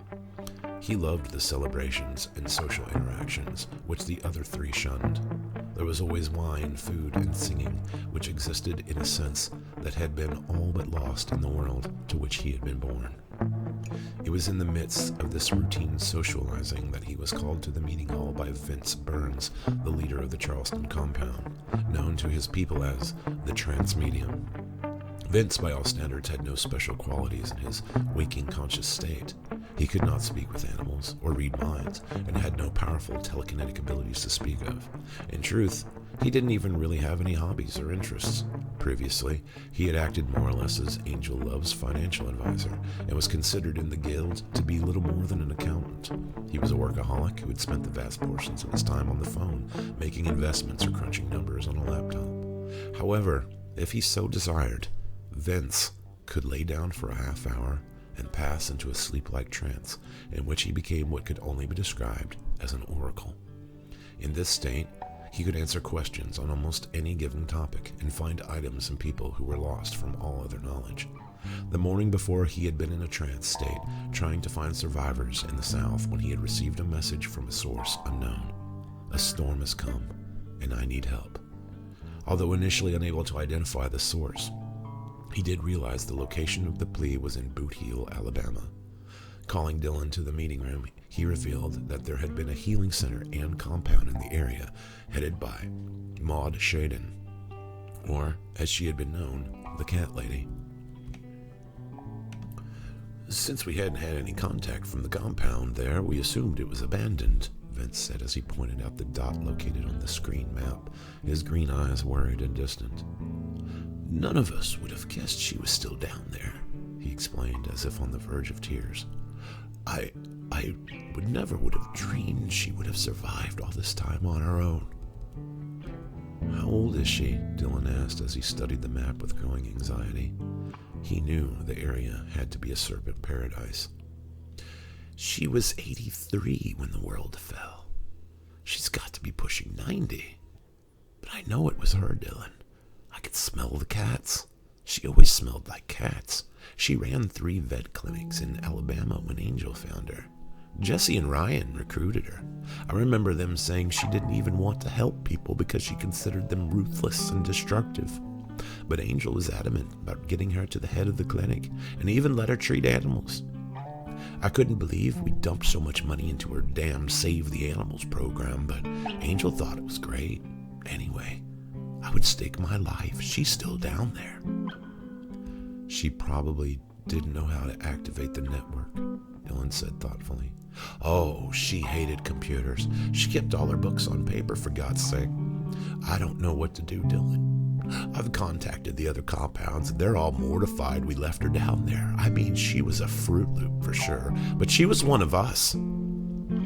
He loved the celebrations and social interactions, which the other 3 shunned. There was always wine, food, and singing, which existed in a sense that had been all but lost in the world to which he had been born. It was in the midst of this routine socializing that he was called to the meeting hall by Vince Burns, the leader of the Charleston compound, known to his people as the trance medium. Vince, by all standards, had no special qualities in his waking conscious state. He could not speak with animals or read minds, and had no powerful telekinetic abilities to speak of. In truth, he didn't even really have any hobbies or interests. Previously, he had acted more or less as Angel Love's financial advisor, and was considered in the guild to be little more than an accountant. He was a workaholic who had spent the vast portions of his time on the phone, making investments or crunching numbers on a laptop. However, if he so desired, Vince could lay down for a half hour and pass into a sleep-like trance, in which he became what could only be described as an oracle. In this state, he could answer questions on almost any given topic and find items and people who were lost from all other knowledge. The morning before, he had been in a trance state, trying to find survivors in the South, when he had received a message from a source unknown. A storm has come, and I need help. Although initially unable to identify the source, he did realize the location of the plea was in Boot Heel, Alabama. Calling Dylan to the meeting room, he revealed that there had been a healing center and compound in the area, headed by Maud Shaden, or, as she had been known, the Cat Lady. Since we hadn't had any contact from the compound there, we assumed it was abandoned, Vince said as he pointed out the dot located on the screen map, his green eyes worried and distant. None of us would have guessed she was still down there, he explained, as if on the verge of tears. I never would have dreamed she would have survived all this time on her own. How old is she? Dylan asked as he studied the map with growing anxiety. He knew the area had to be a serpent paradise. She was 83 when the world fell. She's got to be pushing 90. But I know it was her, Dylan. I could smell the cats. She always smelled like cats. She ran 3 vet clinics in Alabama when Angel found her. Jesse and Ryan recruited her. I remember them saying she didn't even want to help people because she considered them ruthless and destructive. But Angel was adamant about getting her to the head of the clinic and even let her treat animals. I couldn't believe we dumped so much money into her damn Save the Animals program, but Angel thought it was great. Anyway, I would stake my life she's still down there. She probably didn't know how to activate the network, Dylan said thoughtfully. Oh, she hated computers. She kept all her books on paper, for God's sake. I don't know what to do, Dylan. I've contacted the other compounds, and they're all mortified we left her down there. I mean, she was a Fruit Loop for sure, but she was one of us.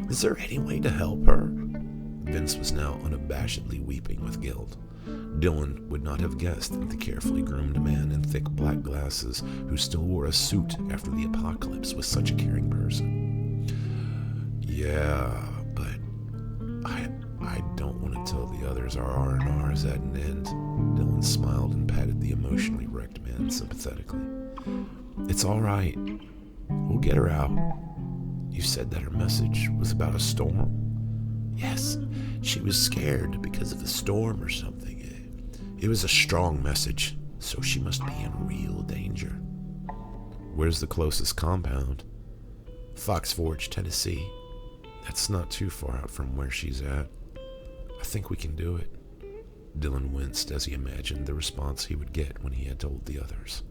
Is there any way to help her? Vince was now unabashedly weeping with guilt. Dylan would not have guessed that the carefully groomed man in thick black glasses who still wore a suit after the apocalypse was such a caring person. Yeah, but I don't want to tell the others our R&R's at an end. Dylan smiled and patted the emotionally wrecked man sympathetically. It's all right. We'll get her out. You said that her message was about a storm? Yes, she was scared because of a storm or something. It was a strong message, so she must be in real danger. Where's the closest compound? Fox Forge, Tennessee. That's not too far out from where she's at. I think we can do it. Dylan winced as he imagined the response he would get when he had told the others.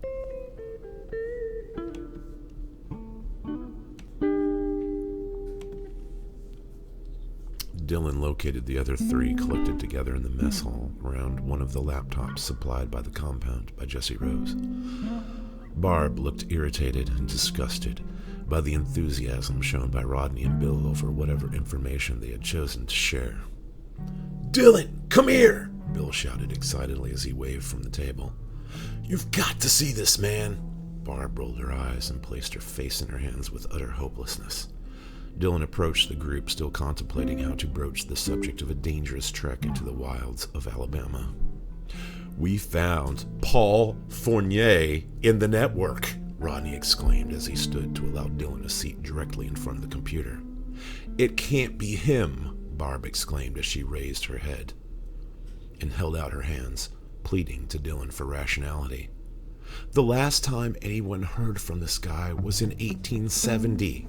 Dylan located the other 3 collected together in the mess hall around one of the laptops supplied by the compound by Jesse Rose. Barb looked irritated and disgusted by the enthusiasm shown by Rodney and Bill over whatever information they had chosen to share. Dylan, come here! Bill shouted excitedly as he waved from the table. You've got to see this, man! Barb rolled her eyes and placed her face in her hands with utter hopelessness. Dylan approached the group, still contemplating how to broach the subject of a dangerous trek into the wilds of Alabama. We found Paul Fournier in the network, Rodney exclaimed as he stood to allow Dylan a seat directly in front of the computer. It can't be him, Barb exclaimed as she raised her head and held out her hands, pleading to Dylan for rationality. The last time anyone heard from this guy was in 1870.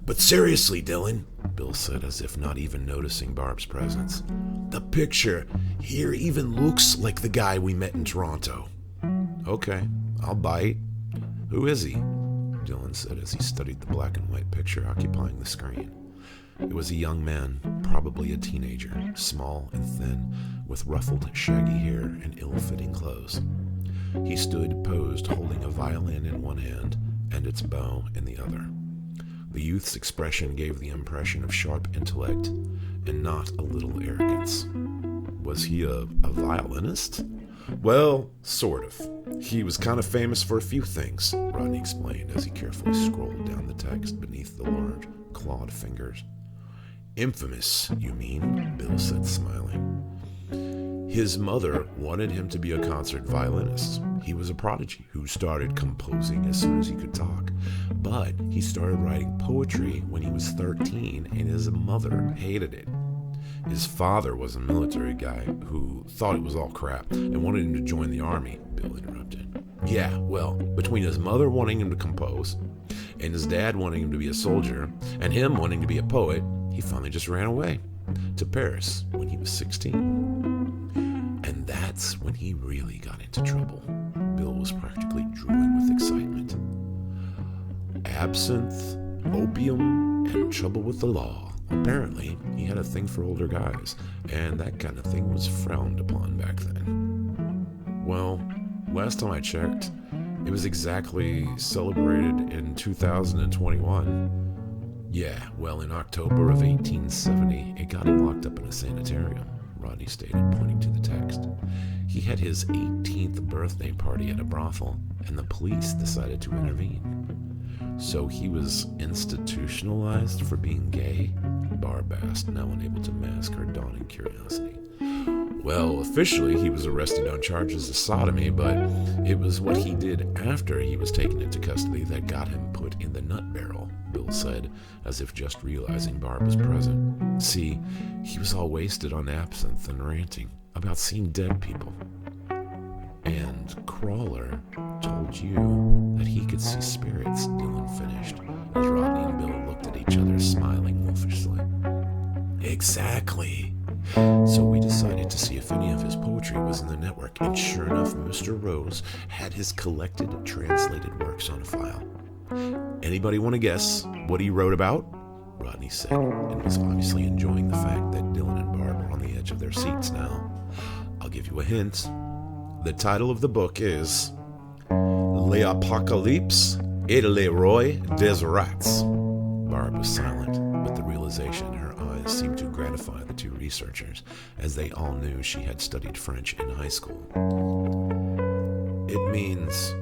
But seriously, Dylan, Bill said, as if not even noticing Barb's presence, the picture here even looks like the guy we met in Toronto. Okay, I'll bite. Who is he? Dylan said as he studied the black and white picture occupying the screen. It was a young man, probably a teenager, small and thin, with ruffled, shaggy hair and ill-fitting clothes. He stood posed, holding a violin in one hand and its bow in the other. The youth's expression gave the impression of sharp intellect and not a little arrogance. Was he a violinist? Well, sort of. He was kind of famous for a few things, Rodney explained as he carefully scrolled down the text beneath the large, clawed fingers. Infamous, you mean? Bill said, smiling. His mother wanted him to be a concert violinist. He was a prodigy who started composing as soon as he could talk. But he started writing poetry when he was 13, and his mother hated it. His father was a military guy who thought it was all crap and wanted him to join the army, Bill interrupted. Yeah, well, between his mother wanting him to compose, and his dad wanting him to be a soldier, and him wanting to be a poet, he finally just ran away to Paris when he was 16. And that's when he really got into trouble. Bill was practically drooling with excitement. Absinthe, opium, and trouble with the law. Apparently, he had a thing for older guys, and that kind of thing was frowned upon back then. Well, last time I checked, it was exactly celebrated in 2021. Yeah, well, in October of 1870, it got him locked up in a sanitarium, Rodney stated, pointing to the text. He had his 18th birthday party at a brothel, and the police decided to intervene. So he was institutionalized for being gay? Barb asked, now unable to mask her dawning curiosity. Well, officially he was arrested on charges of sodomy, but it was what he did after he was taken into custody that got him put in the nut barrel, Bill said, as if just realizing Barb was present. See, he was all wasted on absinthe and ranting about seeing dead people. And Crawler told you that he could see spirits, Dylan finished, as Rodney and Bill looked at each other, smiling wolfishly. Exactly. So we decided to see if any of his poetry was in the network, and sure enough, Mr. Rose had his collected, translated works on file. Anybody want to guess what he wrote about? Rodney said, and was obviously enjoying the fact that Dylan and Barb were on the edge of their seats now. I'll give you a hint. The title of the book is L'Apocalypse et le Roi des Rats. Barb was silent, but the realization in her eyes seemed to gratify the two researchers, as they all knew she had studied French in high school. It means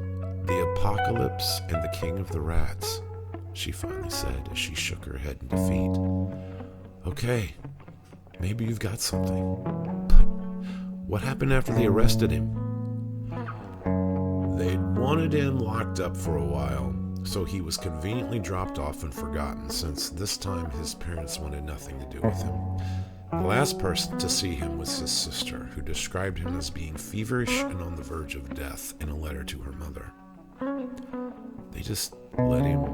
the apocalypse and the king of the rats, she finally said as she shook her head in defeat. Okay, maybe you've got something. But what happened after they arrested him? They'd wanted him locked up for a while, so he was conveniently dropped off and forgotten, since this time his parents wanted nothing to do with him. The last person to see him was his sister, who described him as being feverish and on the verge of death in a letter to her mother. They just let him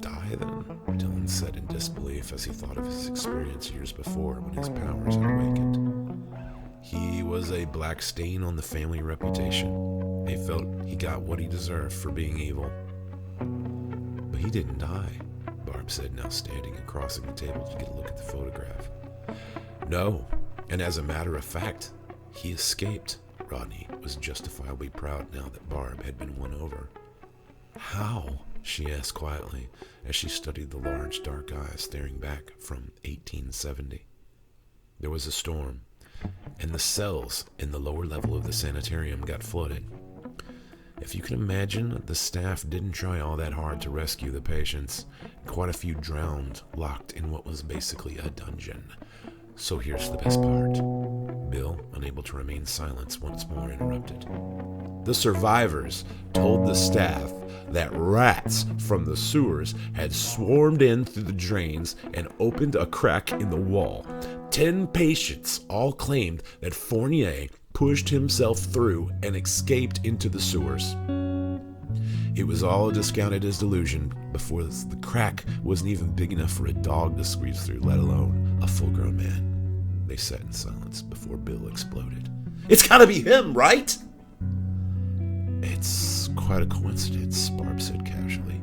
die then? Dylan said in disbelief as he thought of his experience years before when his powers had awakened. He was a black stain on the family reputation. They felt he got what he deserved for being evil. But he didn't die, Barb said, now standing and crossing the table to get a look at the photograph. No, and as a matter of fact, he escaped. Rodney was justifiably proud now that Barb had been won over. How? She asked quietly as she studied the large dark eyes staring back from 1870. There was a storm, and the cells in the lower level of the sanitarium got flooded. If you can imagine, the staff didn't try all that hard to rescue the patients. Quite a few drowned, locked in what was basically a dungeon. So here's the best part. Bill, unable to remain silent, once more interrupted. The survivors told the staff that rats from the sewers had swarmed in through the drains and opened a crack in the wall. 10 patients all claimed that Fournier pushed himself through and escaped into the sewers. It was all discounted as delusion before the crack wasn't even big enough for a dog to squeeze through, let alone a full-grown man. They sat in silence before Bill exploded. "It's gotta be him, right?" "It's quite a coincidence," Barb said casually.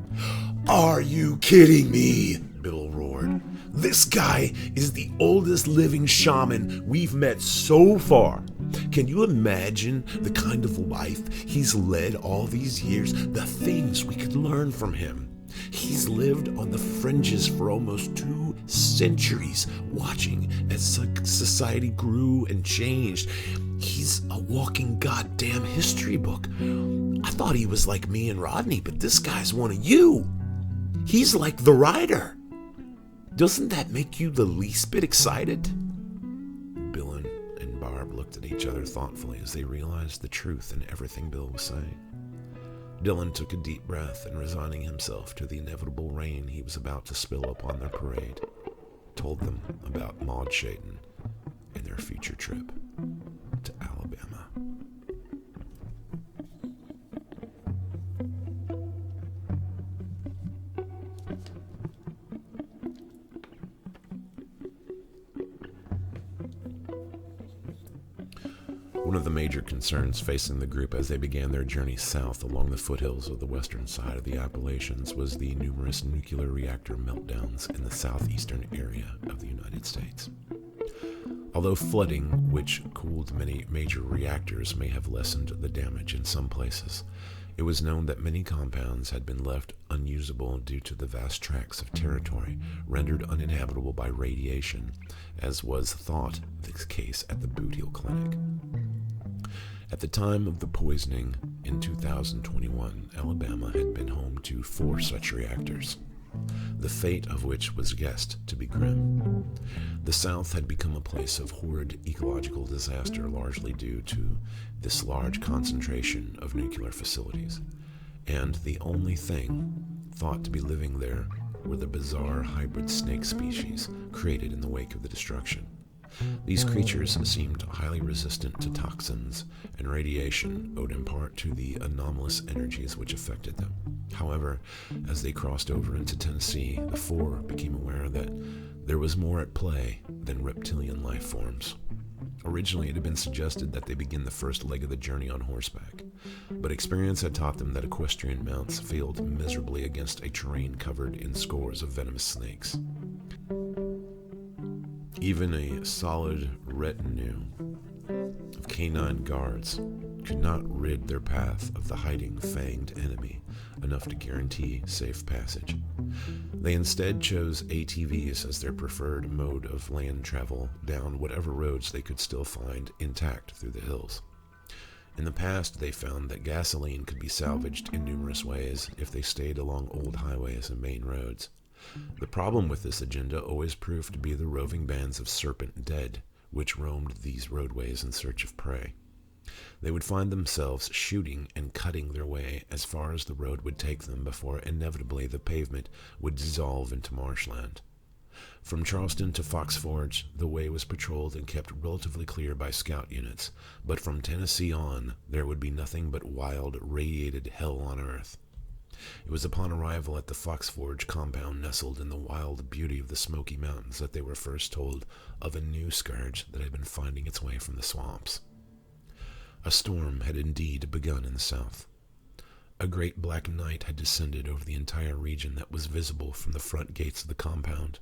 "Are you kidding me?" Bill roared. "This guy is the oldest living shaman we've met so far. Can you imagine the kind of life he's led all these years? The things we could learn from him. He's lived on the fringes for almost 2 centuries, watching as society grew and changed. He's a walking goddamn history book. I thought he was like me and Rodney, but this guy's one of you. He's like the writer. Doesn't that make you the least bit excited?" Bill and Barb looked at each other thoughtfully as they realized the truth in everything Bill was saying. Dylan took a deep breath and, resigning himself to the inevitable rain he was about to spill upon their parade, told them about Maud Shayton and their future trip to Alabama. One of the major concerns facing the group as they began their journey south along the foothills of the western side of the Appalachians was the numerous nuclear reactor meltdowns in the southeastern area of the United States. Although flooding, which cooled many major reactors, may have lessened the damage in some places, it was known that many compounds had been left unusable due to the vast tracts of territory rendered uninhabitable by radiation, as was thought the case at the Boot Hill Clinic. At the time of the poisoning in 2021, Alabama had been home to 4 such reactors, the fate of which was guessed to be grim. The South had become a place of horrid ecological disaster, largely due to this large concentration of nuclear facilities, and the only thing thought to be living there were the bizarre hybrid snake species created in the wake of the destruction. These creatures seemed highly resistant to toxins and radiation, owed in part to the anomalous energies which affected them. However, as they crossed over into Tennessee, the 4 became aware that there was more at play than reptilian life forms. Originally, it had been suggested that they begin the first leg of the journey on horseback, but experience had taught them that equestrian mounts failed miserably against a terrain covered in scores of venomous snakes. Even a solid retinue of canine guards could not rid their path of the hiding, fanged enemy enough to guarantee safe passage. They instead chose ATVs as their preferred mode of land travel down whatever roads they could still find intact through the hills. In the past, they found that gasoline could be salvaged in numerous ways if they stayed along old highways and main roads. The problem with this agenda always proved to be the roving bands of serpent dead, which roamed these roadways in search of prey. They would find themselves shooting and cutting their way as far as the road would take them before inevitably the pavement would dissolve into marshland. From Charleston to Fox Forge, the way was patrolled and kept relatively clear by scout units, but from Tennessee on, there would be nothing but wild, radiated hell on earth. It was upon arrival at the Fox Forge compound nestled in the wild beauty of the Smoky Mountains that they were first told of a new scourge that had been finding its way from the swamps. A storm had indeed begun in the south. A great black night had descended over the entire region that was visible from the front gates of the compound,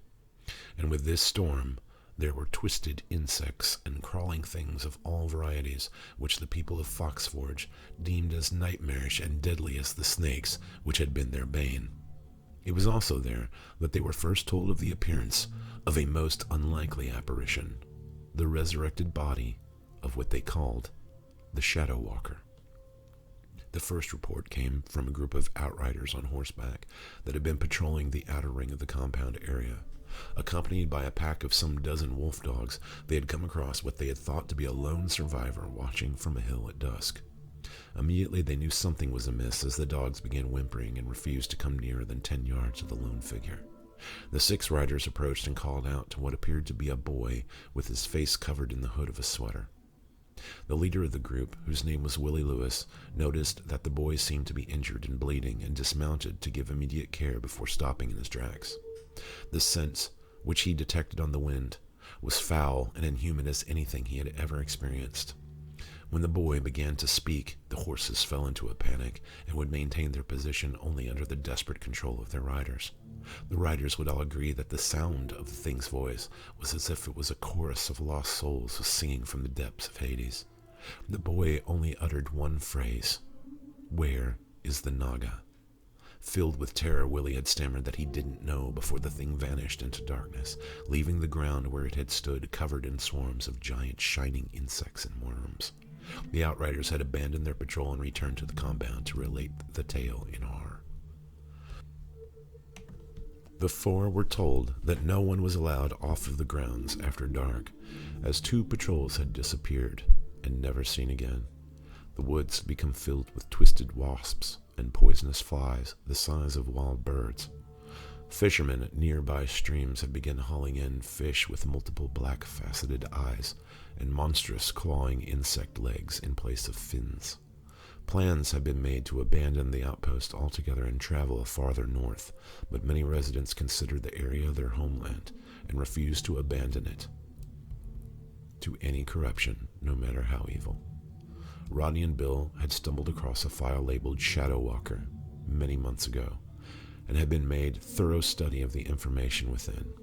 and with this storm there were twisted insects and crawling things of all varieties, which the people of Fox Forge deemed as nightmarish and deadly as the snakes which had been their bane. It was also there that they were first told of the appearance of a most unlikely apparition, the resurrected body of what they called the Shadow Walker. The first report came from a group of outriders on horseback that had been patrolling the outer ring of the compound area. Accompanied by a pack of some dozen wolf dogs, they had come across what they had thought to be a lone survivor watching from a hill at dusk. Immediately they knew something was amiss as the dogs began whimpering and refused to come nearer than 10 yards of the lone figure. The 6 riders approached and called out to what appeared to be a boy with his face covered in the hood of a sweater. The leader of the group, whose name was Willie Lewis, noticed that the boy seemed to be injured and bleeding and dismounted to give immediate care before stopping in his tracks. The scent, which he detected on the wind, was foul and inhuman as anything he had ever experienced. When the boy began to speak, the horses fell into a panic and would maintain their position only under the desperate control of their riders. The riders would all agree that the sound of the thing's voice was as if it was a chorus of lost souls singing from the depths of Hades. The boy only uttered one phrase: "Where is the Naga?" Filled with terror, Willie had stammered that he didn't know before the thing vanished into darkness, leaving the ground where it had stood covered in swarms of giant shining insects and worms. The outriders had abandoned their patrol and returned to the compound to relate the tale in horror. The four were told that no one was allowed off of the grounds after dark, as 2 patrols had disappeared and never seen again. The woods had become filled with twisted wasps and poisonous flies the size of wild birds. Fishermen at nearby streams had begun hauling in fish with multiple black-faceted eyes and monstrous clawing insect legs in place of fins. Plans had been made to abandon the outpost altogether and travel farther north, but many residents considered the area their homeland and refused to abandon it to any corruption, no matter how evil. Rodney and Bill had stumbled across a file labeled Shadow Walker many months ago, and had been made thorough study of the information within.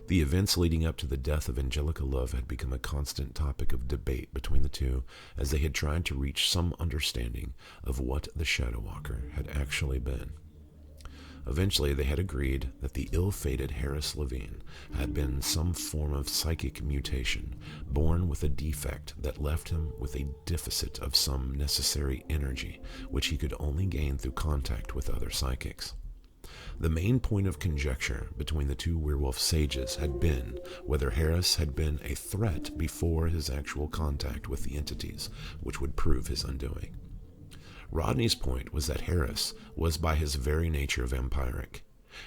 The events leading up to the death of Angelica Love had become a constant topic of debate between the two, as they had tried to reach some understanding of what the Shadow Walker had actually been. Eventually, they had agreed that the ill-fated Harris Levine had been some form of psychic mutation, born with a defect that left him with a deficit of some necessary energy, which he could only gain through contact with other psychics. The main point of conjecture between the 2 werewolf sages had been whether Harris had been a threat before his actual contact with the entities, which would prove his undoing. Rodney's point was that Harris was by his very nature vampiric,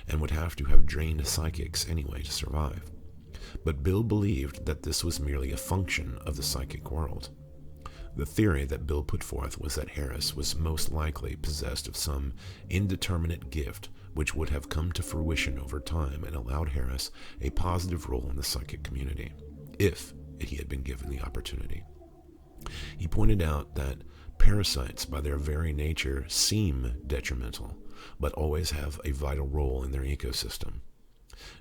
and would have to have drained psychics anyway to survive. But Bill believed that this was merely a function of the psychic world. The theory that Bill put forth was that Harris was most likely possessed of some indeterminate gift which would have come to fruition over time and allowed Harris a positive role in the psychic community, if he had been given the opportunity. He pointed out that parasites, by their very nature, seem detrimental, but always have a vital role in their ecosystem.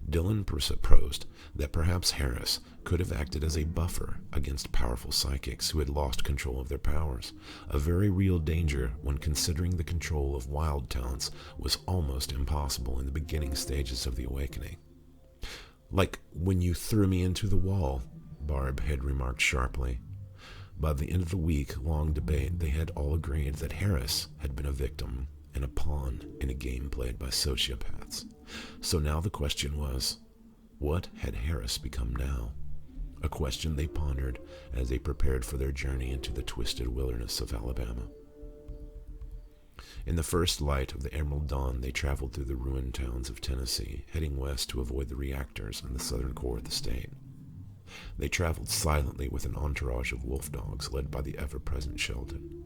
Dylan proposed that perhaps Harris could have acted as a buffer against powerful psychics who had lost control of their powers, a very real danger when considering the control of wild talents was almost impossible in the beginning stages of the awakening. "Like when you threw me into the wall," Barb had remarked sharply. By the end of the week-long debate, they had all agreed that Harris had been a victim and a pawn in a game played by sociopaths. So now the question was, what had Harris become now? A question they pondered as they prepared for their journey into the twisted wilderness of Alabama. In the first light of the Emerald Dawn, they traveled through the ruined towns of Tennessee, heading west to avoid the reactors in the southern core of the state. They traveled silently with an entourage of wolf dogs led by the ever-present Sheldon.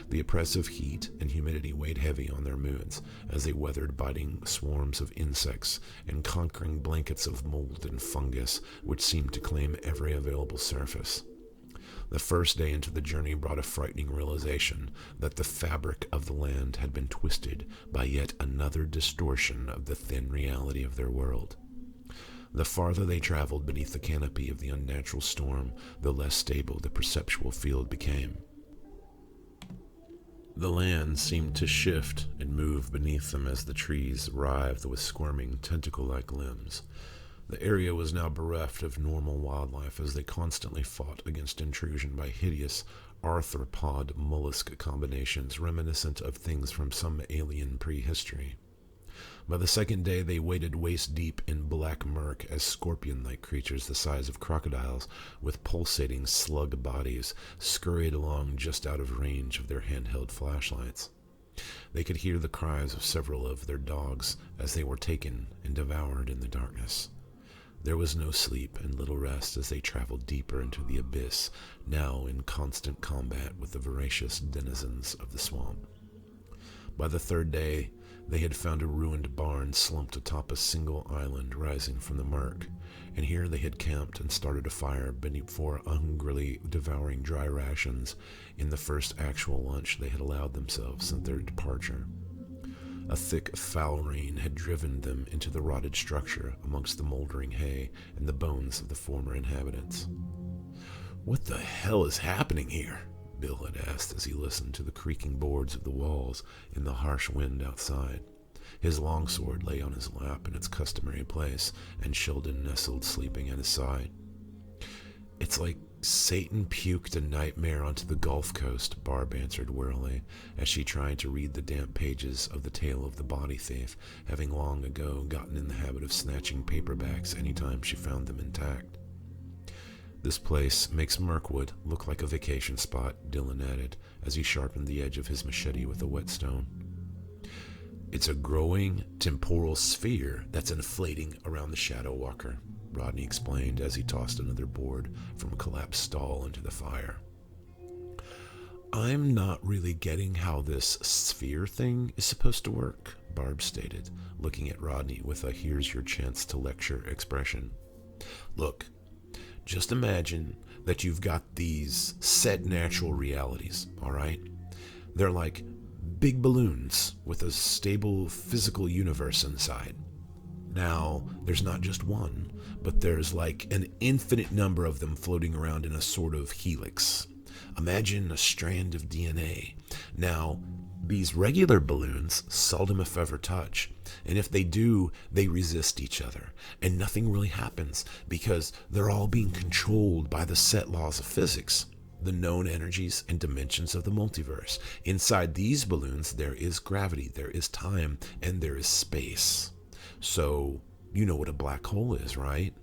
The oppressive heat and humidity weighed heavy on their moods as they weathered biting swarms of insects and conquering blankets of mold and fungus which seemed to claim every available surface. The first day into the journey brought a frightening realization that the fabric of the land had been twisted by yet another distortion of the thin reality of their world. The farther they traveled beneath the canopy of the unnatural storm, the less stable the perceptual field became. The land seemed to shift and move beneath them as the trees writhed with squirming, tentacle-like limbs. The area was now bereft of normal wildlife as they constantly fought against intrusion by hideous arthropod mollusk combinations reminiscent of things from some alien prehistory. By the second day, they waded waist-deep in black murk as scorpion-like creatures the size of crocodiles with pulsating slug bodies scurried along just out of range of their handheld flashlights. They could hear the cries of several of their dogs as they were taken and devoured in the darkness. There was no sleep and little rest as they traveled deeper into the abyss, now in constant combat with the voracious denizens of the swamp. By the third day, they had found a ruined barn slumped atop a single island rising from the murk, and here they had camped and started a fire before hungrily devouring dry rations in the first actual lunch they had allowed themselves since their departure. A thick, foul rain had driven them into the rotted structure amongst the moldering hay and the bones of the former inhabitants. "What the hell is happening here?" Bill had asked as he listened to the creaking boards of the walls in the harsh wind outside. His longsword lay on his lap in its customary place, and Sheldon nestled sleeping at his side. "It's like Satan puked a nightmare onto the Gulf Coast," Barb answered wearily, as she tried to read the damp pages of The Tale of the Body Thief, having long ago gotten in the habit of snatching paperbacks any time she found them intact. "This place makes Mirkwood look like a vacation spot," Dylan added, as he sharpened the edge of his machete with a whetstone. "It's a growing temporal sphere that's inflating around the Shadow Walker," Rodney explained as he tossed another board from a collapsed stall into the fire. "I'm not really getting how this sphere thing is supposed to work," Barb stated, looking at Rodney with a "here's your chance to lecture" expression. "Look, just imagine that you've got these set natural realities, all right? They're like big balloons with a stable physical universe inside. Now, there's not just one, but there's like an infinite number of them floating around in a sort of helix. Imagine a strand of DNA. Now, these regular balloons seldom if ever touch, and if they do, they resist each other, and nothing really happens because they're all being controlled by the set laws of physics, the known energies and dimensions of the multiverse. Inside these balloons, there is gravity, there is time, and there is space. So, you know what a black hole is, right?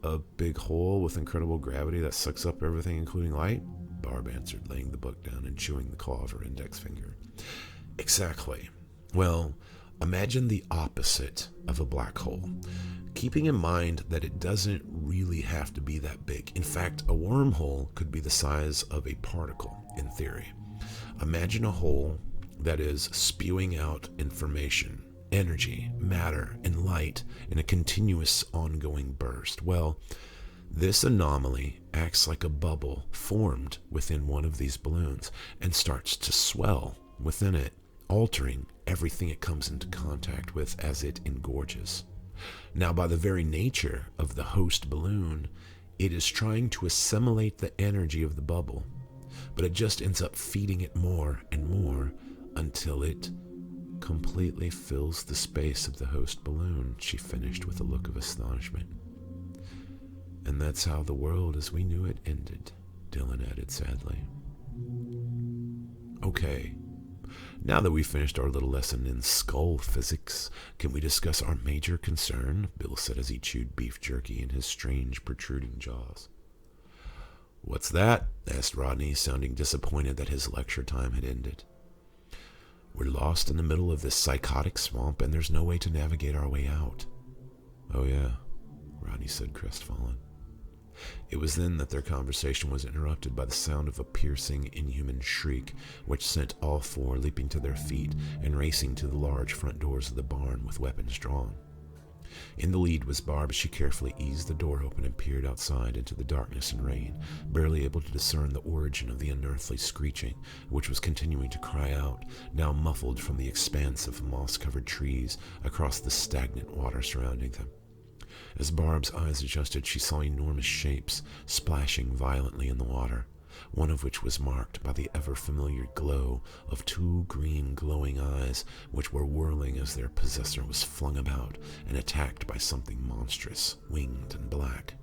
A big hole with incredible gravity that sucks up everything, including light?" Barb answered, laying the book down and chewing the claw of her index finger. "Exactly. Well, imagine the opposite of a black hole, keeping in mind that it doesn't really have to be that big. In fact, a wormhole could be the size of a particle, in theory. Imagine a hole that is spewing out information, energy, matter, and light in a continuous ongoing burst. Well, this anomaly acts like a bubble formed within one of these balloons and starts to swell within it, altering everything it comes into contact with as it engorges. Now, by the very nature of the host balloon, it is trying to assimilate the energy of the bubble, but it just ends up feeding it more and more until it completely fills the space of the host balloon," she finished with a look of astonishment. "And that's how the world as we knew it ended," Dylan added sadly. "Okay, now that we've finished our little lesson in skull physics, can we discuss our major concern?" Bill said as he chewed beef jerky in his strange protruding jaws. "What's that?" asked Rodney, sounding disappointed that his lecture time had ended. "We're lost in the middle of this psychotic swamp, and there's no way to navigate our way out." "Oh yeah," Rodney said, crestfallen. It was then that their conversation was interrupted by the sound of a piercing, inhuman shriek, which sent all four leaping to their feet and racing to the large front doors of the barn with weapons drawn. In the lead was Barb as she carefully eased the door open and peered outside into the darkness and rain, barely able to discern the origin of the unearthly screeching, which was continuing to cry out, now muffled from the expanse of moss-covered trees across the stagnant water surrounding them. As Barb's eyes adjusted, she saw enormous shapes splashing violently in the water, one of which was marked by the ever-familiar glow of two green glowing eyes which were whirling as their possessor was flung about and attacked by something monstrous, winged and black.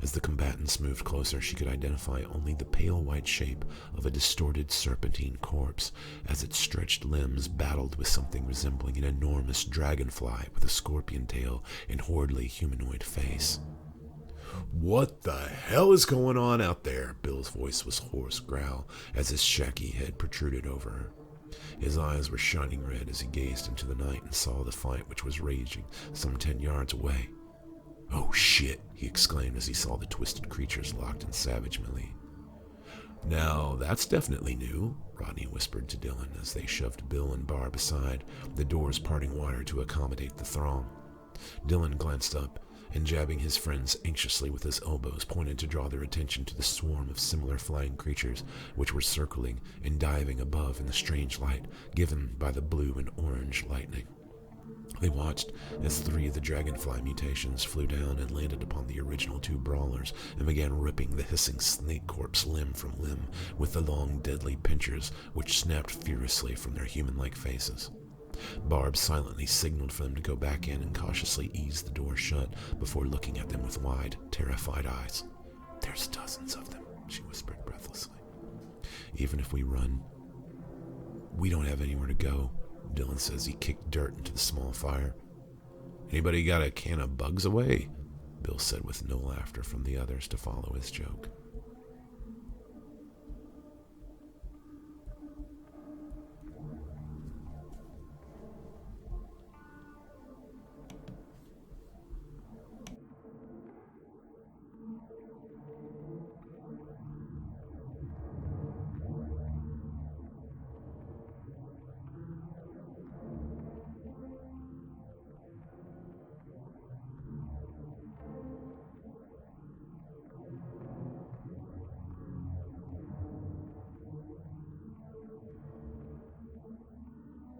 As the combatants moved closer, she could identify only the pale white shape of a distorted serpentine corpse as its stretched limbs battled with something resembling an enormous dragonfly with a scorpion tail and horridly humanoid face. "What the hell is going on out there?" Bill's voice was hoarse growl as his shaggy head protruded over her. His eyes were shining red as he gazed into the night and saw the fight which was raging some 10 yards away. "Oh shit," he exclaimed as he saw the twisted creatures locked in savage melee. "Now, that's definitely new," Rodney whispered to Dylan as they shoved Bill and Barb aside, the doors parting wider to accommodate the throng. Dylan glanced up and, jabbing his friends anxiously with his elbows, pointed to draw their attention to the swarm of similar flying creatures which were circling and diving above in the strange light given by the blue and orange lightning. They watched as 3 of the dragonfly mutations flew down and landed upon the original 2 brawlers and began ripping the hissing snake corpse limb from limb with the long, deadly pincers which snapped furiously from their human-like faces. Barb silently signaled for them to go back in and cautiously eased the door shut before looking at them with wide, terrified eyes. "There's dozens of them," she whispered breathlessly. "Even if we run, we don't have anywhere to go," Dylan says he kicked dirt into the small fire. "Anybody got a can of bugs away?" Bill said with no laughter from the others to follow his joke.